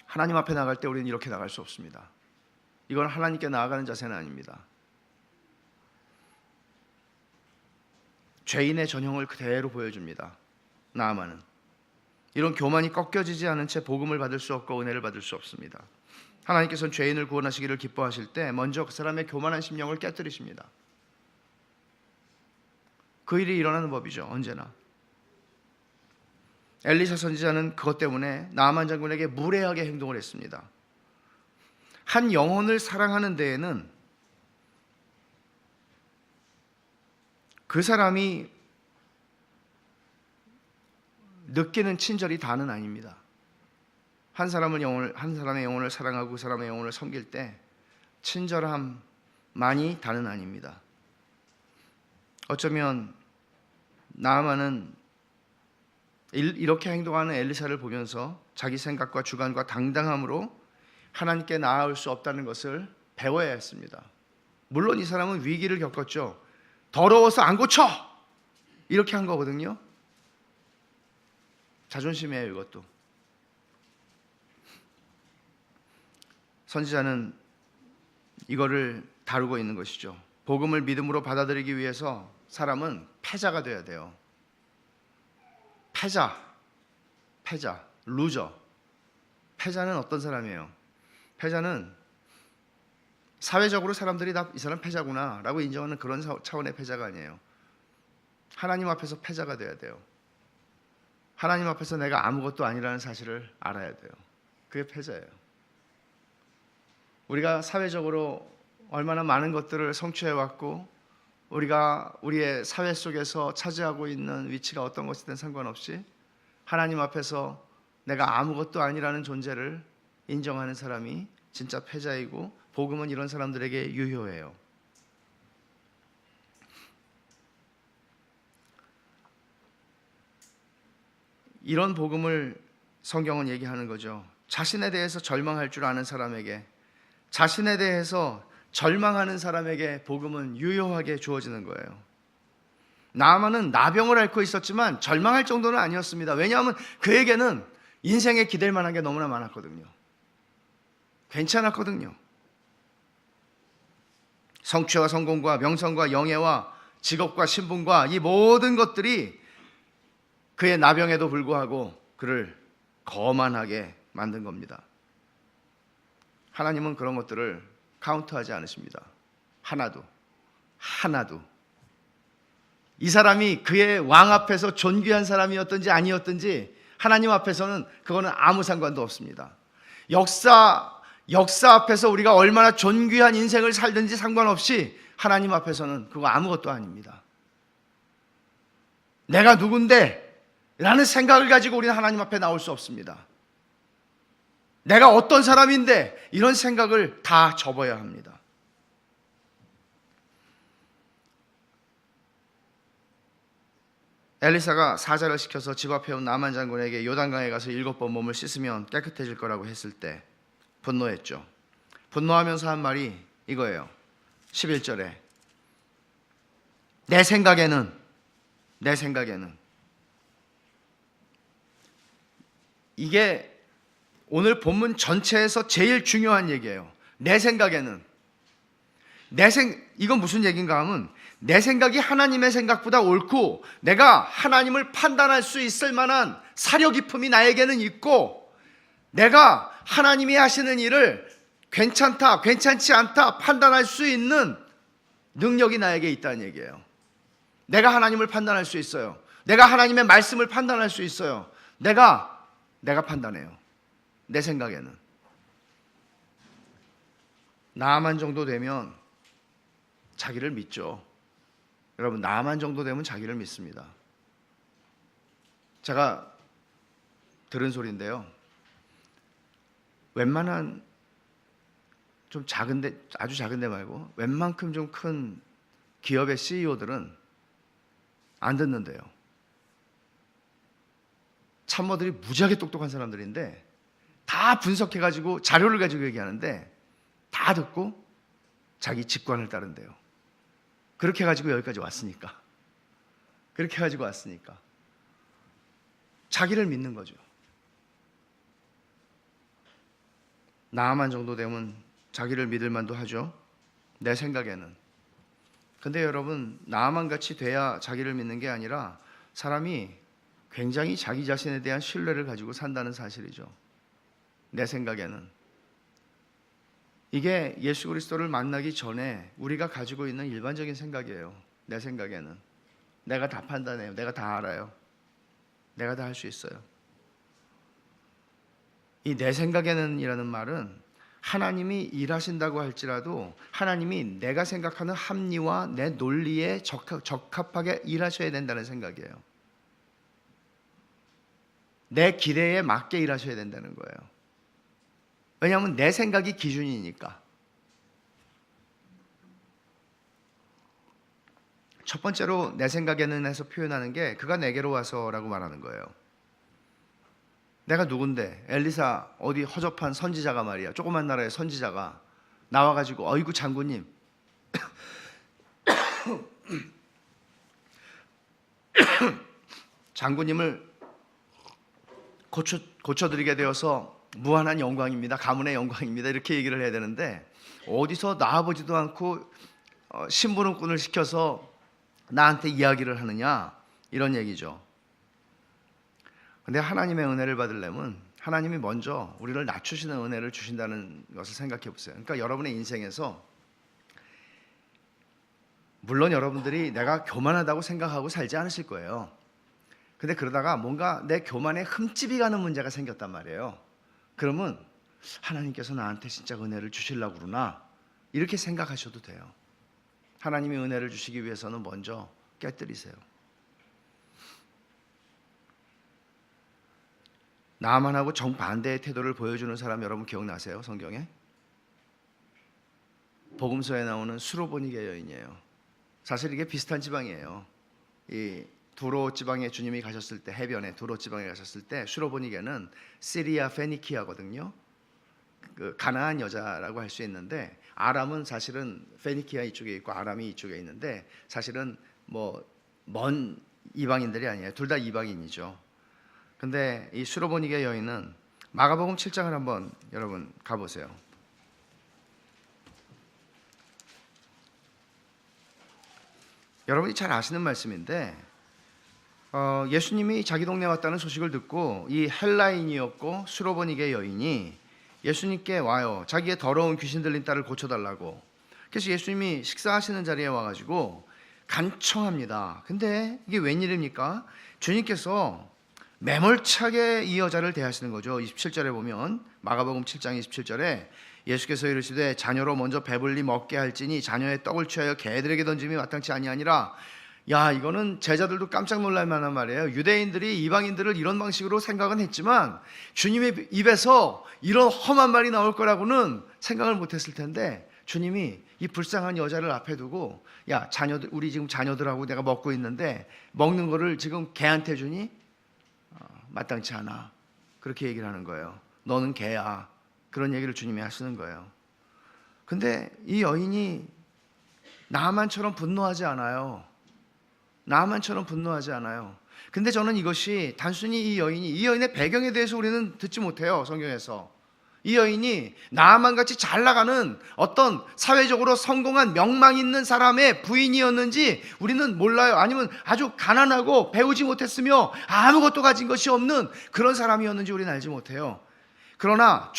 하나님 앞에 나갈 때 우리는 이렇게 나갈 수 없습니다. 이건 하나님께 나아가는 자세는 아닙니다. 죄인의 전형을 그대로 보여줍니다. 나아만은 이런 교만이 꺾여지지 않은 채 복음을 받을 수 없고 은혜를 받을 수 없습니다. 하나님께서는 죄인을 구원하시기를 기뻐하실 때 먼저 그 사람의 교만한 심령을 깨뜨리십니다. 그 일이 일어나는 법이죠. 언제나. 엘리사 선지자는 그것 때문에 나아만 장군에게 무례하게 행동을 했습니다. 한 영혼을 사랑하는 데에는 그 사람이 느끼는 친절이 다는 아닙니다. 한 사람의 영혼을 사랑하고 그 사람의 영혼을 섬길 때 친절함만이 다는 아닙니다. 어쩌면 나아만은 이렇게 행동하는 엘리사를 보면서 자기 생각과 주관과 당당함으로 하나님께 나아올 수 없다는 것을 배워야 했습니다. 물론 이 사람은 위기를 겪었죠. 더러워서 안 고쳐! 이렇게 한 거거든요. 자존심이에요, 이것도. 선지자는 이거를 다루고 있는 것이죠. 복음을 믿음으로 받아들이기 위해서 사람은 패자가 돼야 돼요. 패자, 루저. 패자는 어떤 사람이에요? 패자는 사회적으로 사람들이 다 이 사람 패자구나 라고 인정하는 그런 차원의 패자가 아니에요. 하나님 앞에서 패자가 돼야 돼요. 하나님 앞에서 내가 아무것도 아니라는 사실을 알아야 돼요. 그게 패자예요. 우리가 사회적으로 얼마나 많은 것들을 성취해왔고 우리가 우리의 사회 속에서 차지하고 있는 위치가 어떤 것이든 상관없이 하나님 앞에서 내가 아무것도 아니라는 존재를 인정하는 사람이 진짜 패자이고, 복음은 이런 사람들에게 유효해요. 이런 복음을 성경은 얘기하는 거죠. 자신에 대해서 절망할 줄 아는 사람에게, 자신에 대해서 절망하는 사람에게 복음은 유효하게 주어지는 거예요. 나아만은 나병을 앓고 있었지만 절망할 정도는 아니었습니다. 왜냐하면 그에게는 인생에 기댈 만한 게 너무나 많았거든요. 괜찮았거든요. 성취와 성공과 명성과 영예와 직업과 신분과 이 모든 것들이 그의 나병에도 불구하고 그를 거만하게 만든 겁니다. 하나님은 그런 것들을 카운트하지 않으십니다. 하나도. 이 사람이 그의 왕 앞에서 존귀한 사람이었든지 아니었든지 하나님 앞에서는 그거는 아무 상관도 없습니다. 역사 앞에서 우리가 얼마나 존귀한 인생을 살든지 상관없이 하나님 앞에서는 그거 아무것도 아닙니다. 내가 누군데? 라는 생각을 가지고 우리는 하나님 앞에 나올 수 없습니다. 내가 어떤 사람인데? 이런 생각을 다 접어야 합니다. 엘리사가 사자를 시켜서 집 앞에 온 나만 장군에게 요단강에 가서 7번 몸을 씻으면 깨끗해질 거라고 했을 때 분노했죠. 분노하면서 한 말이 이거예요. 11절에 내 생각에는 이게 오늘 본문 전체에서 제일 중요한 얘기예요. 내 생각에는. 이건 무슨 얘기인가 하면 내 생각이 하나님의 생각보다 옳고 내가 하나님을 판단할 수 있을 만한 사려 깊음이 나에게는 있고 내가 하나님이 하시는 일을 괜찮다, 괜찮지 않다 판단할 수 있는 능력이 나에게 있다는 얘기예요. 내가 하나님을 판단할 수 있어요. 내가 하나님의 말씀을 판단할 수 있어요. 내가 판단해요. 내 생각에는. 나만 정도 되면 자기를 믿죠. 여러분, 나만 정도 되면 자기를 믿습니다. 제가 들은 소리인데요. 웬만한 좀 작은데, 아주 작은데 말고 웬만큼 좀 큰 기업의 CEO들은 안 듣는데요. 참모들이 무지하게 똑똑한 사람들인데 다 분석해가지고 자료를 가지고 얘기하는데 다 듣고 자기 직관을 따른대요. 그렇게 해가지고 여기까지 왔으니까. 자기를 믿는 거죠. 나만 정도 되면 자기를 믿을 만도 하죠. 내 생각에는. 근데 여러분, 나만 같이 돼야 자기를 믿는 게 아니라 사람이 굉장히 자기 자신에 대한 신뢰를 가지고 산다는 사실이죠. 내 생각에는. 이게 예수 그리스도를 만나기 전에 우리가 가지고 있는 일반적인 생각이에요. 내 생각에는. 내가 다 판단해요. 내가 다 알아요. 내가 다 할 수 있어요. 이 내 생각에는 이라는 말은 하나님이 일하신다고 할지라도 하나님이 내가 생각하는 합리와 내 논리에 적합하게 일하셔야 된다는 생각이에요. 내 기대에 맞게 일하셔야 된다는 거예요. 왜냐하면 내 생각이 기준이니까. 첫 번째로 내 생각에는 해서 표현하는 게 그가 내게로 와서라고 말하는 거예요. 내가 누군데? 엘리사 어디 허접한 선지자가 말이야. 조그만 나라의 선지자가 나와가지고 어이구 장군님 장군님을 고쳐드리게 되어서 무한한 영광입니다. 가문의 영광입니다. 이렇게 얘기를 해야 되는데 어디서 나와보지도 않고 심부름꾼을 시켜서 나한테 이야기를 하느냐, 이런 얘기죠. 근데 하나님의 은혜를 받으려면 하나님이 먼저 우리를 낮추시는 은혜를 주신다는 것을 생각해 보세요. 그러니까 여러분의 인생에서, 물론 여러분들이 내가 교만하다고 생각하고 살지 않으실 거예요. 근데 그러다가 뭔가 내 교만에 흠집이 가는 문제가 생겼단 말이에요. 그러면 하나님께서 나한테 진짜 은혜를 주시려고 그러나, 이렇게 생각하셔도 돼요. 하나님이 은혜를 주시기 위해서는 먼저 깨뜨리세요. 나만하고 정반대의 태도를 보여주는 사람 여러분 기억나세요? 성경에 복음서에 나오는 수로보니게 여인이에요. 사실 이게 비슷한 지방이에요. 이 두로 지방에 주님이 가셨을 때, 해변에 두로 지방에 가셨을 때 수로보니게는 시리아 페니키아거든요. 그 가나안 여자라고 할 수 있는데, 아람은 사실은 페니키아 이쪽에 있고 아람이 이쪽에 있는데, 사실은 뭐 먼 이방인들이 아니에요. 둘 다 이방인이죠. 근데 이 수로보니게 여인은 마가복음 7장을 한번 여러분 가보세요. 여러분이 잘 아시는 말씀인데, 예수님이 자기 동네에 왔다는 소식을 듣고 이 헬라인이었고 수로보니게 여인이 예수님께 와요. 자기의 더러운 귀신 들린 딸을 고쳐달라고. 그래서 예수님이 식사하시는 자리에 와가지고 간청합니다. 근데 이게 웬일입니까? 주님께서 매몰차게 이 여자를 대하시는 거죠. 27절에 보면, 마가복음 7장 27절에 예수께서 이르시되 자녀로 먼저 배불리 먹게 할지니 자녀의 떡을 취하여 개들에게 던짐이 마땅치 아니하니라. 야, 이거는 제자들도 깜짝 놀랄 만한 말이에요. 유대인들이 이방인들을 이런 방식으로 생각은 했지만 주님의 입에서 이런 험한 말이 나올 거라고는 생각을 못했을 텐데, 주님이 이 불쌍한 여자를 앞에 두고, 야, 자녀들, 우리 지금 자녀들하고 내가 먹고 있는데 먹는 거를 지금 개한테 주니 마땅치 않아. 그렇게 얘기를 하는 거예요. 너는 개야. 그런 얘기를 주님이 하시는 거예요. 근데 이 여인이 나만처럼 분노하지 않아요. 나만처럼 분노하지 않아요. 근데 저는 이것이 단순히 이 여인의 배경에 대해서 우리는 듣지 못해요. 성경에서 이 여인이 나만 같이 잘 나가는 어떤 사회적으로 성공한 명망 있는 사람의 부인이었는지 우리는 몰라요. 아니면 아주 가난하고 배우지 못했으며 아무것도 가진 것이 없는 그런 사람이었는지 우리는 알지 못해요. 그러나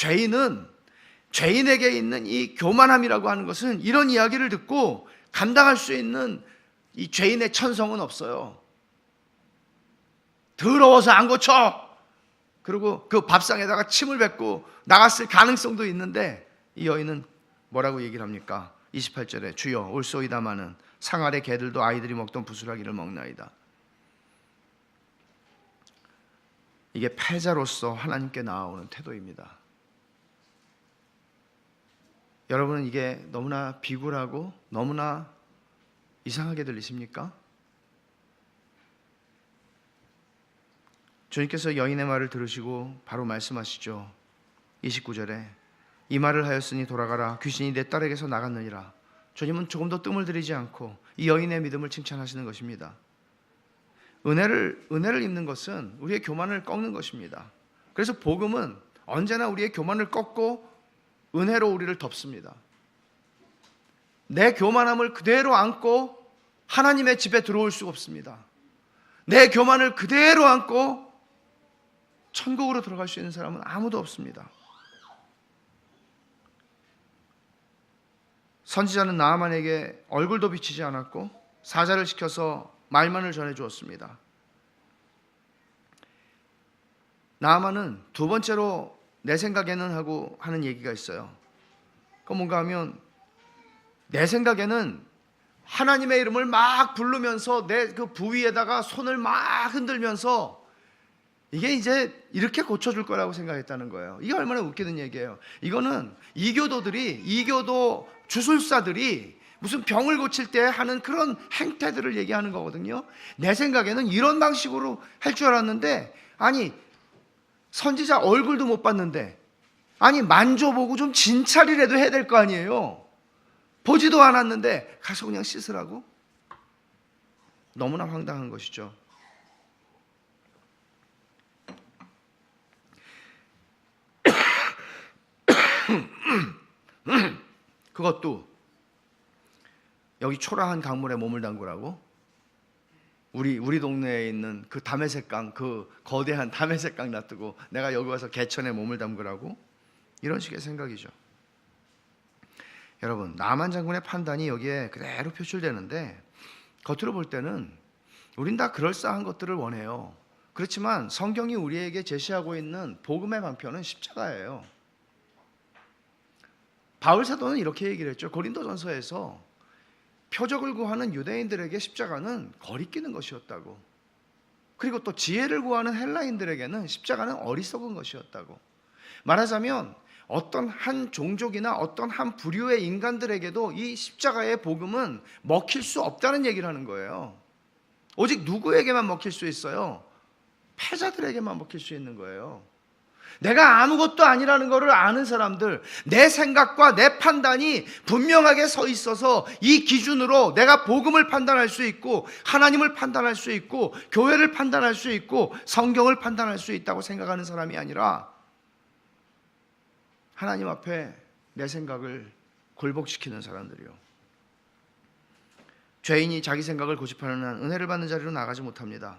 죄인에게 있는 이 교만함이라고 하는 것은, 이런 이야기를 듣고 감당할 수 있는 이 죄인의 천성은 없어요. 더러워서 안 고쳐. 그리고 그 밥상에다가 침을 뱉고 나갔을 가능성도 있는데, 이 여인은 뭐라고 얘기를 합니까? 28절에 주여 올소이다마는 상아래 개들도 아이들이 먹던 부스라기를 먹나이다. 이게 패자로서 하나님께 나아오는 태도입니다. 여러분은 이게 너무나 비굴하고 너무나 이상하게 들리십니까? 주님께서 여인의 말을 들으시고 바로 말씀하시죠. 29절에 이 말을 하였으니 돌아가라. 귀신이 내 딸에게서 나갔느니라. 주님은 조금 더 뜸을 들이지 않고 이 여인의 믿음을 칭찬하시는 것입니다. 은혜를 입는 것은 우리의 교만을 꺾는 것입니다. 그래서 복음은 언제나 우리의 교만을 꺾고 은혜로 우리를 덮습니다. 내 교만함을 그대로 안고 하나님의 집에 들어올 수가 없습니다. 내 교만을 그대로 안고 천국으로 들어갈 수 있는 사람은 아무도 없습니다. 선지자는 나아만에게 얼굴도 비치지 않았고 사자를 시켜서 말만을 전해 주었습니다. 나아만은 두 번째로 내 생각에는 하고 하는 얘기가 있어요. 그건 뭔가 하면, 내 생각에는 하나님의 이름을 막 부르면서 내 그 부위에다가 손을 막 흔들면서 이게 이제 이렇게 고쳐줄 거라고 생각했다는 거예요. 이게 얼마나 웃기는 얘기예요. 이거는 이교도 주술사들이 무슨 병을 고칠 때 하는 그런 행태들을 얘기하는 거거든요. 내 생각에는 이런 방식으로 할 줄 알았는데, 아니 선지자 얼굴도 못 봤는데, 아니 만져보고 좀 진찰이라도 해야 될 거 아니에요. 보지도 않았는데 가서 그냥 씻으라고? 너무나 황당한 것이죠. 그것도 여기 초라한 강물에 몸을 담그라고? 우리 동네에 있는 그 다메섹강, 그 거대한 다메섹강 놔두고 내가 여기 와서 개천에 몸을 담그라고? 이런 식의 생각이죠. 여러분, 나만 장군의 판단이 여기에 그대로 표출되는데 겉으로 볼 때는 우린 다 그럴싸한 것들을 원해요. 그렇지만 성경이 우리에게 제시하고 있는 복음의 방편은 십자가예요. 바울 사도는 이렇게 얘기를 했죠. 고린도전서에서 표적을 구하는 유대인들에게 십자가는 거리끼는 것이었다고. 그리고 또 지혜를 구하는 헬라인들에게는 십자가는 어리석은 것이었다고. 말하자면 어떤 한 종족이나 어떤 한 부류의 인간들에게도 이 십자가의 복음은 먹힐 수 없다는 얘기를 하는 거예요. 오직 누구에게만 먹힐 수 있어요? 패자들에게만 먹힐 수 있는 거예요. 내가 아무것도 아니라는 것을 아는 사람들, 내 생각과 내 판단이 분명하게 서 있어서 이 기준으로 내가 복음을 판단할 수 있고 하나님을 판단할 수 있고 교회를 판단할 수 있고 성경을 판단할 수 있다고 생각하는 사람이 아니라 하나님 앞에 내 생각을 굴복시키는 사람들이요. 죄인이 자기 생각을 고집하는 한 은혜를 받는 자리로 나가지 못합니다.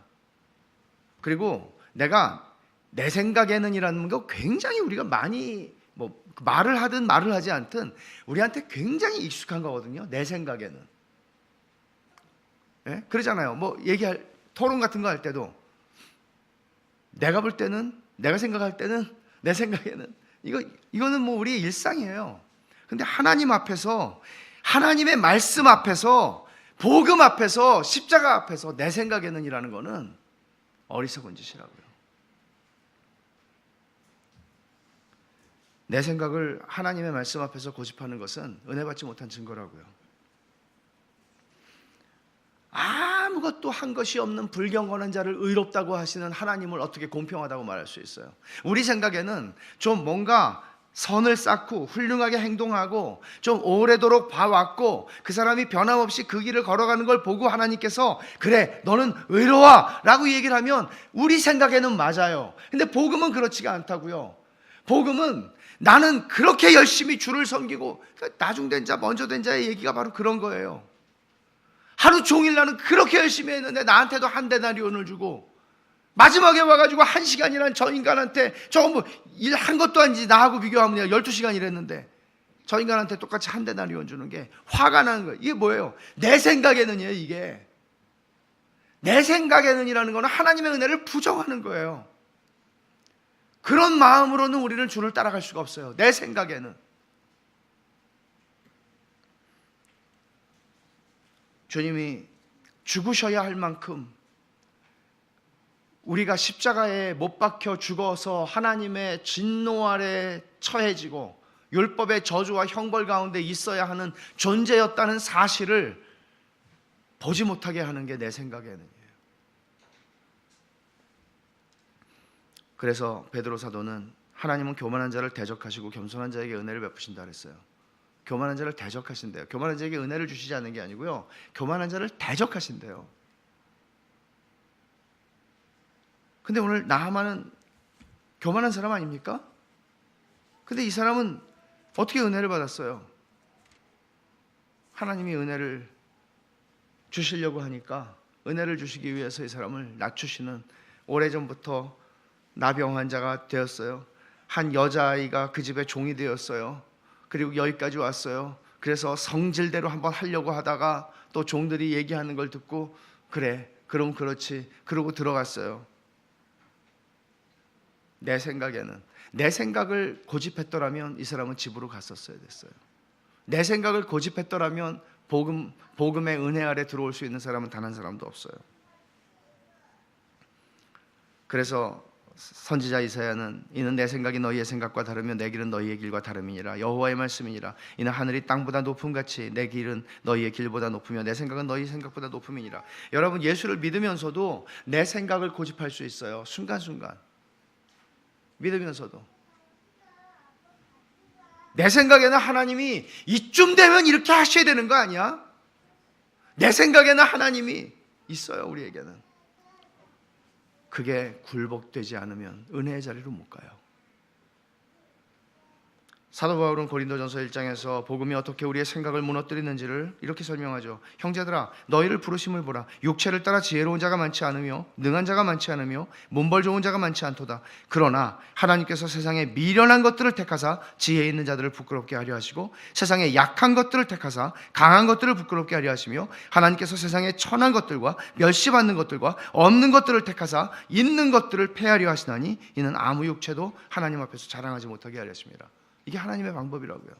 그리고 내가 내 생각에는 이라는 거 굉장히 우리가 많이 말을 하든 말을 하지 않든 우리한테 굉장히 익숙한 거거든요. 내 생각에는. 예? 그러잖아요. 얘기할 토론 같은 거 할 때도 내가 볼 때는, 내가 생각할 때는, 내 생각에는 이거는 우리의 일상이에요. 근데 하나님 앞에서, 하나님의 말씀 앞에서, 복음 앞에서, 십자가 앞에서 내 생각에는 이라는 거는 어리석은 짓이라고요. 내 생각을 하나님의 말씀 앞에서 고집하는 것은 은혜 받지 못한 증거라고요. 아무것도 한 것이 없는 불경건한 자를 의롭다고 하시는 하나님을 어떻게 공평하다고 말할 수 있어요? 우리 생각에는 좀 뭔가 선을 쌓고 훌륭하게 행동하고 좀 오래도록 봐왔고 그 사람이 변함없이 그 길을 걸어가는 걸 보고 하나님께서 그래 너는 의로워 라고 얘기를 하면 우리 생각에는 맞아요. 근데 복음은 그렇지가 않다고요. 복음은 나는 그렇게 열심히 주를 섬기고, 나중된 자 먼저된 자의 얘기가 바로 그런 거예요. 하루 종일 나는 그렇게 열심히 했는데 나한테도 한 데나리온을 주고 마지막에 와가지고 1시간이란 저 인간한테 저거 일 한 것도 아니지, 나하고 비교하면 내가 12시간 일했는데 저 인간한테 똑같이 한 데나리온 주는 게 화가 나는 거예요. 이게 뭐예요? 내 생각에는요. 이게 내 생각에는 이라는 거는 하나님의 은혜를 부정하는 거예요. 그런 마음으로는 우리는 주를 따라갈 수가 없어요. 내 생각에는. 주님이 죽으셔야 할 만큼 우리가 십자가에 못 박혀 죽어서 하나님의 진노 아래 처해지고 율법의 저주와 형벌 가운데 있어야 하는 존재였다는 사실을 보지 못하게 하는 게 내 생각에는. 그래서 베드로 사도는 하나님은 교만한 자를 대적하시고 겸손한 자에게 은혜를 베푸신다 그랬어요. 교만한 자를 대적하신대요. 교만한 자에게 은혜를 주시지 않는 게 아니고요, 교만한 자를 대적하신대요. 근데 오늘 나하만은 교만한 사람 아닙니까? 근데 이 사람은 어떻게 은혜를 받았어요? 하나님이 은혜를 주시려고 하니까 은혜를 주시기 위해서 이 사람을 낮추시는, 오래전부터 나병 환자가 되었어요. 한 여자아이가 그 집의 종이 되었어요. 그리고 여기까지 왔어요. 그래서 성질대로 한번 하려고 하다가 또 종들이 얘기하는 걸 듣고 그래 그럼 그렇지 그러고 들어갔어요. 내 생각에는, 내 생각을 고집했더라면 이 사람은 집으로 갔었어야 됐어요. 내 생각을 고집했더라면 복음의 은혜 아래 들어올 수 있는 사람은 단 한 사람도 없어요. 그래서 선지자 이사야는 이는 내 생각이 너희의 생각과 다르며 내 길은 너희의 길과 다름이니라. 여호와의 말씀이니라. 이는 하늘이 땅보다 높음같이 내 길은 너희의 길보다 높으며 내 생각은 너희 생각보다 높음이니라. 여러분, 예수를 믿으면서도 내 생각을 고집할 수 있어요. 순간순간 믿으면서도 내 생각에는 하나님이 이쯤 되면 이렇게 하셔야 되는 거 아니야? 내 생각에는 하나님이 있어요. 우리에게는. 그게 굴복되지 않으면 은혜의 자리로 못 가요. 사도 바울은 고린도전서 1장에서 복음이 어떻게 우리의 생각을 무너뜨리는지를 이렇게 설명하죠. 형제들아, 너희를 부르심을 보라. 육체를 따라 지혜로운 자가 많지 않으며 능한 자가 많지 않으며 문벌 좋은 자가 많지 않도다. 그러나 하나님께서 세상에 미련한 것들을 택하사 지혜 있는 자들을 부끄럽게 하려 하시고, 세상에 약한 것들을 택하사 강한 것들을 부끄럽게 하려 하시며, 하나님께서 세상에 천한 것들과 멸시받는 것들과 없는 것들을 택하사 있는 것들을 폐하려 하시나니, 이는 아무 육체도 하나님 앞에서 자랑하지 못하게 하려 하십니다. 이게 하나님의 방법이라고요.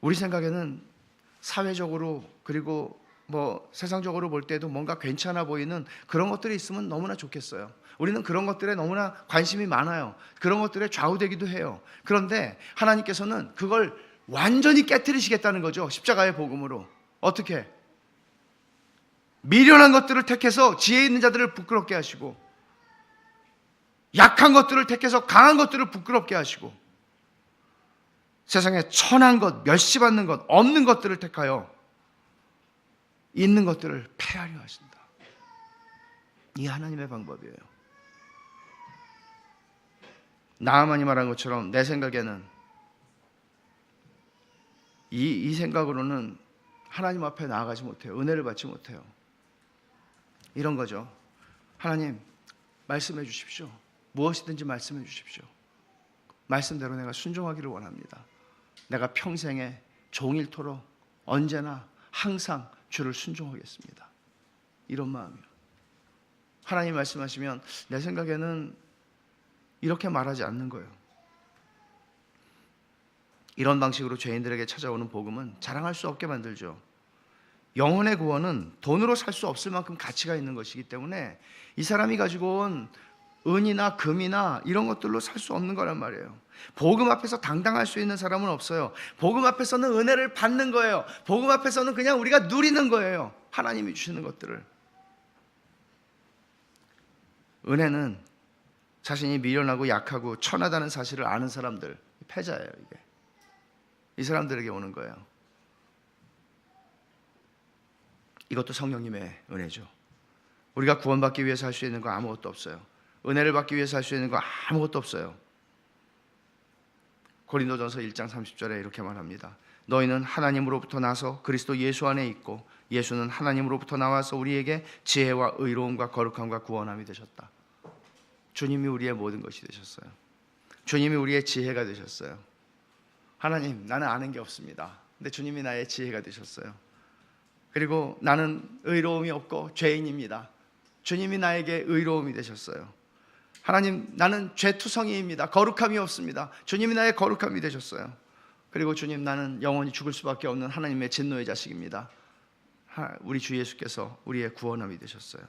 우리 생각에는 사회적으로 그리고 세상적으로 볼 때도 뭔가 괜찮아 보이는 그런 것들이 있으면 너무나 좋겠어요. 우리는 그런 것들에 너무나 관심이 많아요. 그런 것들에 좌우되기도 해요. 그런데 하나님께서는 그걸 완전히 깨트리시겠다는 거죠. 십자가의 복음으로. 어떻게? 미련한 것들을 택해서 지혜 있는 자들을 부끄럽게 하시고, 약한 것들을 택해서 강한 것들을 부끄럽게 하시고, 세상에 천한 것, 멸시받는 것, 없는 것들을 택하여 있는 것들을 폐하려 하신다. 이 하나님의 방법이에요. 나아만이 말한 것처럼 내 생각에는 이 생각으로는 하나님 앞에 나아가지 못해요. 은혜를 받지 못해요. 이런 거죠. 하나님, 말씀해 주십시오. 무엇이든지 말씀해 주십시오. 말씀대로 내가 순종하기를 원합니다. 내가 평생에 종일토록 언제나 항상 주를 순종하겠습니다. 이런 마음이요. 하나님 말씀하시면 내 생각에는 이렇게 말하지 않는 거예요. 이런 방식으로 죄인들에게 찾아오는 복음은 자랑할 수 없게 만들죠. 영혼의 구원은 돈으로 살 수 없을 만큼 가치가 있는 것이기 때문에 이 사람이 가지고 온 은이나 금이나 이런 것들로 살 수 없는 거란 말이에요. 복음 앞에서 당당할 수 있는 사람은 없어요. 복음 앞에서는 은혜를 받는 거예요. 복음 앞에서는 그냥 우리가 누리는 거예요. 하나님이 주시는 것들을. 은혜는 자신이 미련하고 약하고 천하다는 사실을 아는 사람들, 패자예요. 이게 이 사람들에게 오는 거예요. 이것도 성령님의 은혜죠. 우리가 구원받기 위해서 할 수 있는 거 아무것도 없어요. 은혜를 받기 위해서 할 수 있는 거 아무것도 없어요. 고린도전서 1장 30절에 이렇게 말합니다. 너희는 하나님으로부터 나서 그리스도 예수 안에 있고, 예수는 하나님으로부터 나와서 우리에게 지혜와 의로움과 거룩함과 구원함이 되셨다. 주님이 우리의 모든 것이 되셨어요. 주님이 우리의 지혜가 되셨어요. 하나님, 나는 아는 게 없습니다. 근데 주님이 나의 지혜가 되셨어요. 그리고 나는 의로움이 없고 죄인입니다. 주님이 나에게 의로움이 되셨어요. 하나님, 나는 죄투성이입니다. 거룩함이 없습니다. 주님이 나의 거룩함이 되셨어요. 그리고 주님, 나는 영원히 죽을 수밖에 없는 하나님의 진노의 자식입니다. 우리 주 예수께서 우리의 구원함이 되셨어요.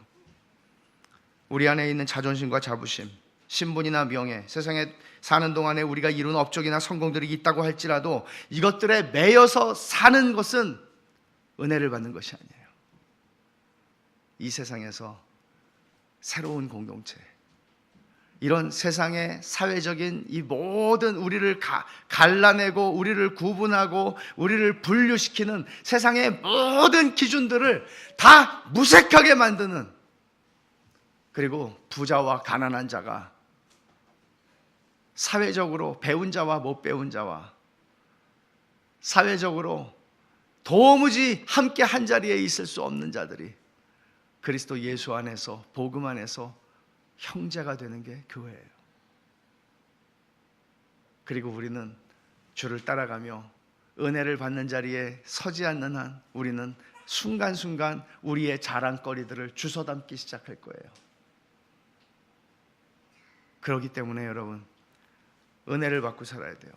우리 안에 있는 자존심과 자부심, 신분이나 명예, 세상에 사는 동안에 우리가 이룬 업적이나 성공들이 있다고 할지라도 이것들에 매여서 사는 것은 은혜를 받는 것이 아니에요. 이 세상에서 새로운 공동체, 이런 세상의 사회적인 이 모든 우리를 갈라내고 우리를 구분하고 우리를 분류시키는 세상의 모든 기준들을 다 무색하게 만드는, 그리고 부자와 가난한 자가, 사회적으로 배운 자와 못 배운 자와, 사회적으로 도무지 함께 한 자리에 있을 수 없는 자들이 그리스도 예수 안에서, 복음 안에서 형제가 되는 게 교회예요. 그리고 우리는 주를 따라가며 은혜를 받는 자리에 서지 않는 한 우리는 순간순간 우리의 자랑거리들을 주워 담기 시작할 거예요. 그렇기 때문에 여러분, 은혜를 받고 살아야 돼요.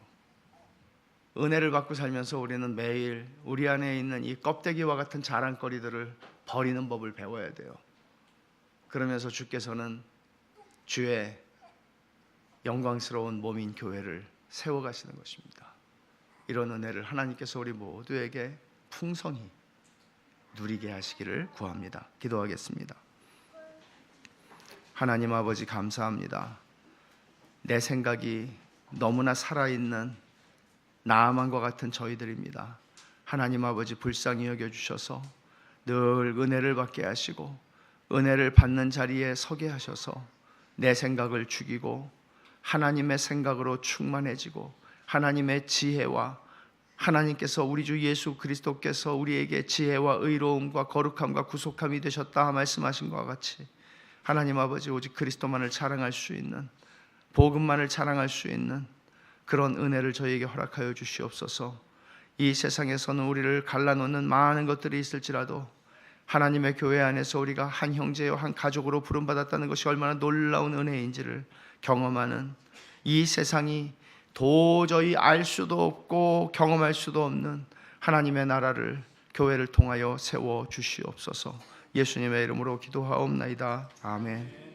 은혜를 받고 살면서 우리는 매일 우리 안에 있는 이 껍데기와 같은 자랑거리들을 버리는 법을 배워야 돼요. 그러면서 주께서는 주의 영광스러운 몸인 교회를 세워가시는 것입니다. 이런 은혜를 하나님께서 우리 모두에게 풍성히 누리게 하시기를 구합니다. 기도하겠습니다. 하나님 아버지, 감사합니다. 내 생각이 너무나 살아있는 나아만과 같은 저희들입니다. 하나님 아버지, 불쌍히 여겨주셔서 늘 은혜를 받게 하시고 은혜를 받는 자리에 서게 하셔서 내 생각을 죽이고 하나님의 생각으로 충만해지고 하나님의 지혜와 하나님께서 우리 주 예수 그리스도께서 우리에게 지혜와 의로움과 거룩함과 구속함이 되셨다 말씀하신 것과 같이 하나님 아버지 오직 그리스도만을 자랑할 수 있는, 복음만을 자랑할 수 있는 그런 은혜를 저희에게 허락하여 주시옵소서. 이 세상에서는 우리를 갈라놓는 많은 것들이 있을지라도 하나님의 교회 안에서 우리가 한 형제요 한 가족으로 부름받았다는 것이 얼마나 놀라운 은혜인지를 경험하는, 이 세상이 도저히 알 수도 없고 경험할 수도 없는 하나님의 나라를, 교회를 통하여 세워 주시옵소서. 예수님의 이름으로 기도하옵나이다. 아멘.